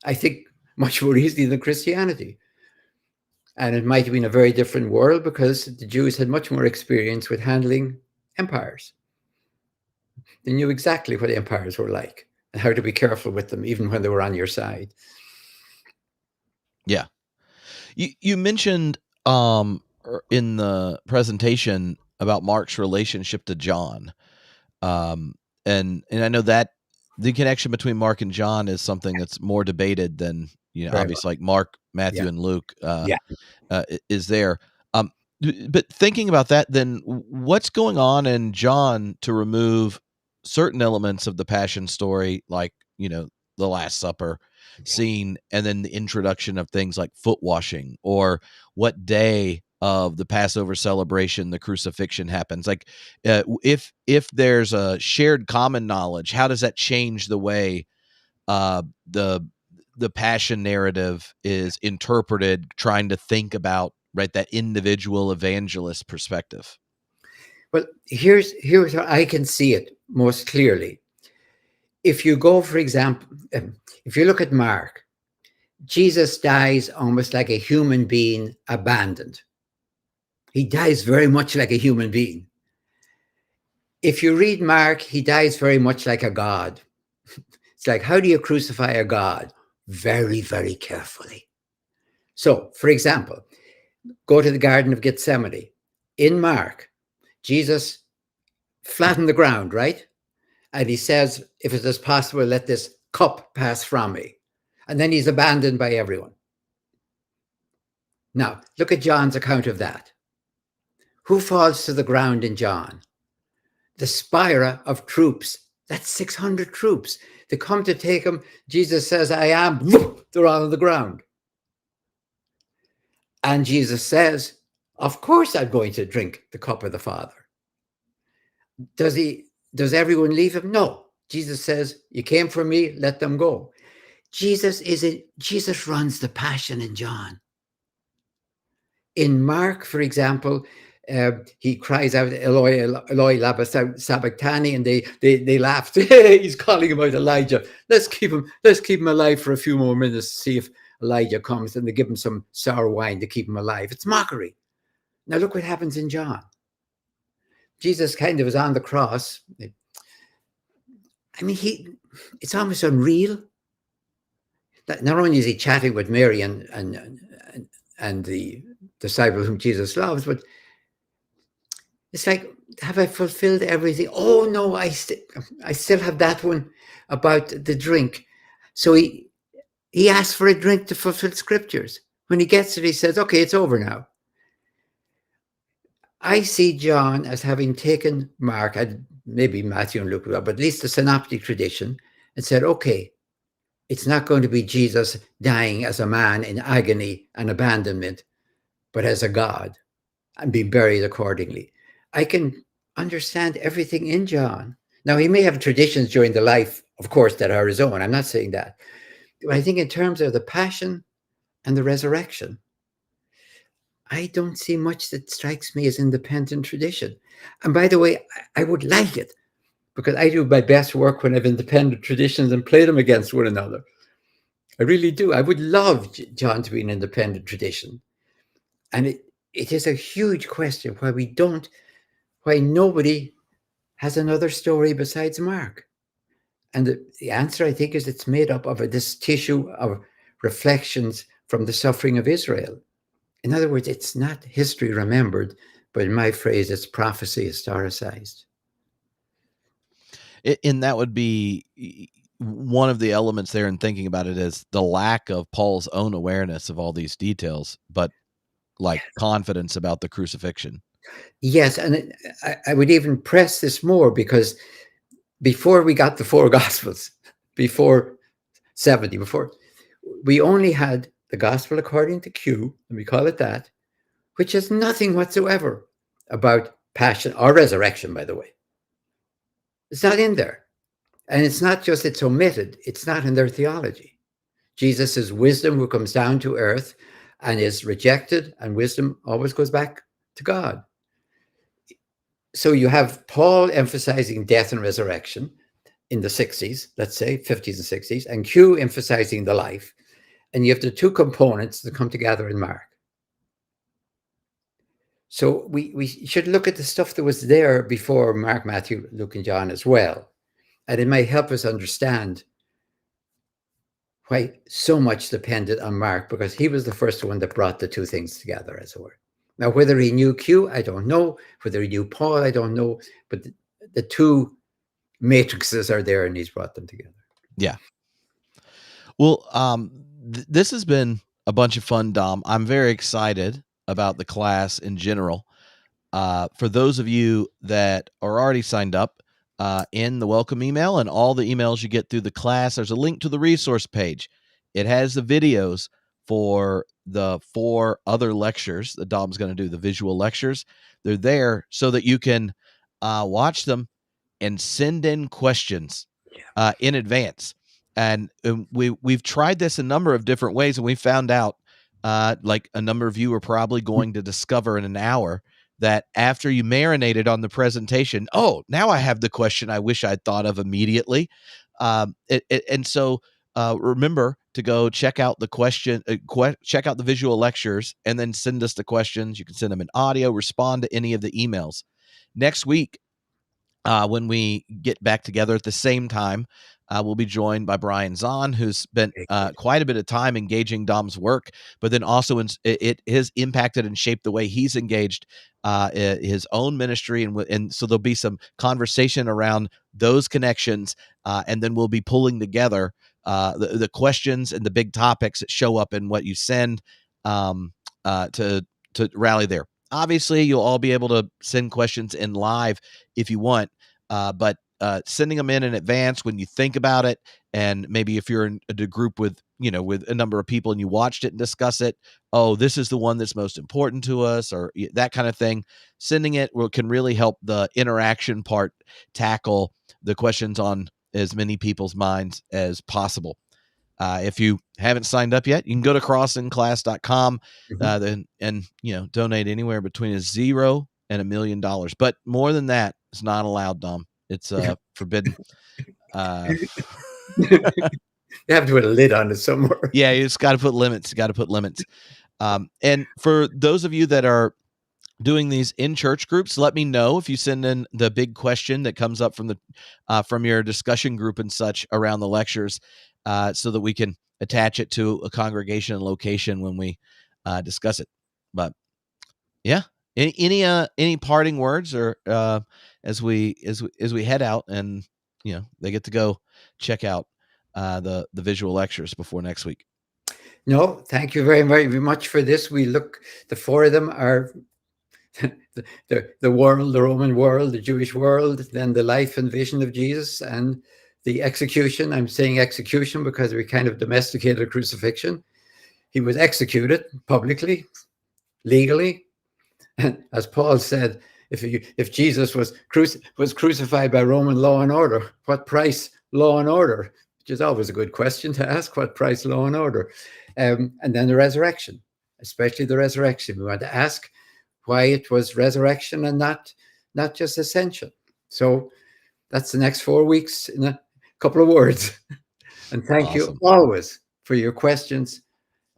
I think, much more easily than Christianity. And it might have been a very different world because the Jews had much more experience with handling empires. They knew exactly what empires were like and how to be careful with them, even when they were on your side. Yeah. You mentioned in the presentation about Mark's relationship to John. And I know that the connection between Mark and John is something that's more debated than, obviously like Mark, Matthew, and Luke is there. But thinking about that, then what's going on in John to remove certain elements of the Passion story, like, the Last Supper scene, and then the introduction of things like foot washing, or what day of the Passover celebration the crucifixion happens? Like, if there's a shared common knowledge, how does that change the way the Passion narrative is interpreted, trying to think about that individual evangelist perspective? Well, here's how I can see it most clearly. If you go, for example, if you look at Mark, Jesus dies almost like a human being abandoned. He dies very much like a human being. If you read Mark, he dies very much like a god. It's like, how do you crucify a god? Very, very carefully. So, for example, go to the Garden of Gethsemane. In Mark, Jesus flattened the ground, right? And he says, if it is possible, let this cup pass from me. And then he's abandoned by everyone. Now, look at John's account of that. Who falls to the ground in John? The spira of troops. That's 600 troops. They come to take him. Jesus says, I am. They're all on the ground. And Jesus says, of course I'm going to drink the cup of the Father. Does everyone leave him? No. Jesus says, you came for me, let them go. Jesus runs the Passion in John. In Mark, for example, he cries out, Eloi, Eloi, lama sabachthani, and they laughed. He's calling him out Elijah. Let's keep him alive for a few more minutes to see if Elijah comes, and they give him some sour wine to keep him alive. It's mockery. Now look what happens in John. Jesus kind of is on the cross. I mean, it's almost unreal. That not only is he chatting with Mary and the disciple whom Jesus loves, but it's like, have I fulfilled everything? Oh no, I still have that one about the drink. So he asks for a drink to fulfill scriptures. When he gets it, he says, okay, it's over now. I see John as having taken Mark, and maybe Matthew and Luke, but at least the synoptic tradition, and said, okay, it's not going to be Jesus dying as a man in agony and abandonment, but as a God, and being buried accordingly. I can understand everything in John. Now, he may have traditions during the life, of course, that are his own. I'm not saying that. But I think in terms of the Passion and the resurrection, I don't see much that strikes me as independent tradition. And by the way, I would like it, because I do my best work when I have independent traditions and play them against one another. I really do. I would love John to be an independent tradition. And it is a huge question why nobody has another story besides Mark. And the answer, I think, is it's made up of this tissue of reflections from the suffering of Israel. In other words, it's not history remembered, but in my phrase, it's prophecy historicized. And that would be one of the elements there in thinking about it, is the lack of Paul's own awareness of all these details, but like confidence about the crucifixion. Yes, and I would even press this more, because before we got the four Gospels, before 70, we only had the Gospel according to Q, and we call it that, which has nothing whatsoever about Passion or resurrection, by the way. It's not in there. And it's not just it's omitted, it's not in their theology. Jesus is wisdom who comes down to earth and is rejected, and wisdom always goes back to God. So you have Paul emphasizing death and resurrection in the 60s, let's say 50s and 60s, and Q emphasizing the life. And you have the two components that come together in Mark. So we should look at the stuff that was there before Mark, Matthew, Luke, and John as well. And it might help us understand why so much depended on Mark, because he was the first one that brought the two things together, as it were. Now, whether he knew Q, I don't know. Whether he knew Paul, I don't know. But the two matrices are there, and he's brought them together. Yeah. Well, this has been a bunch of fun, Dom. I'm very excited about the class in general. For those of you that are already signed up in the welcome email and all the emails you get through the class, there's a link to the resource page. It has the videos for the 4 other lectures that Dom's going to do, the visual lectures. They're there so that you can watch them and send in questions in advance. And we've tried this a number of different ways, and we found out, like a number of you are probably going to discover in an hour, that after you marinated on the presentation, oh, now I have the question I wish I'd thought of immediately. And so remember to go check out the question, check out the visual lectures, and then send us the questions. You can send them in audio, respond to any of the emails. Next week, when we get back together at the same time, we'll be joined by Brian Zahnd, who's spent quite a bit of time engaging Dom's work, but then also it has impacted and shaped the way he's engaged his own ministry. And so there'll be some conversation around those connections, and then we'll be pulling together the questions and the big topics that show up in what you send to rally there. Obviously, you'll all be able to send questions in live if you want, but sending them in advance when you think about it, and maybe if you're in a group with a number of people and you watched it and discuss it, oh, this is the one that's most important to us, or that kind of thing. Sending it can really help the interaction part tackle the questions on as many people's minds as possible. If you haven't signed up yet, you can go to crossanclass.com and donate anywhere between $0 and $1 million. But more than that is not allowed, Dom. It's forbidden. You have to put a lid on it somewhere. Yeah, you just got to put limits. And for those of you that are doing these in church groups, let me know if you send in the big question that comes up from your discussion group and such around the lectures, so that we can attach it to a congregation and location when we discuss it. But yeah, any parting words, or as we head out and they get to go check out the visual lectures before next week? No, thank you very, very much for this. The 4 of them are the world, the Roman world, the Jewish world, then the life and vision of Jesus, and the execution. I'm saying execution because we kind of domesticated crucifixion. He was executed publicly, legally. And as Paul said, if Jesus was crucified by Roman law and order, what price law and order? Which is always a good question to ask, what price law and order? And then the resurrection, especially the resurrection. We want to ask why it was resurrection and not just ascension. So that's the next 4 weeks in a couple of words. And thank you always for your questions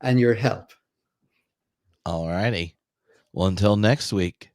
and your help. All righty. Well, until next week.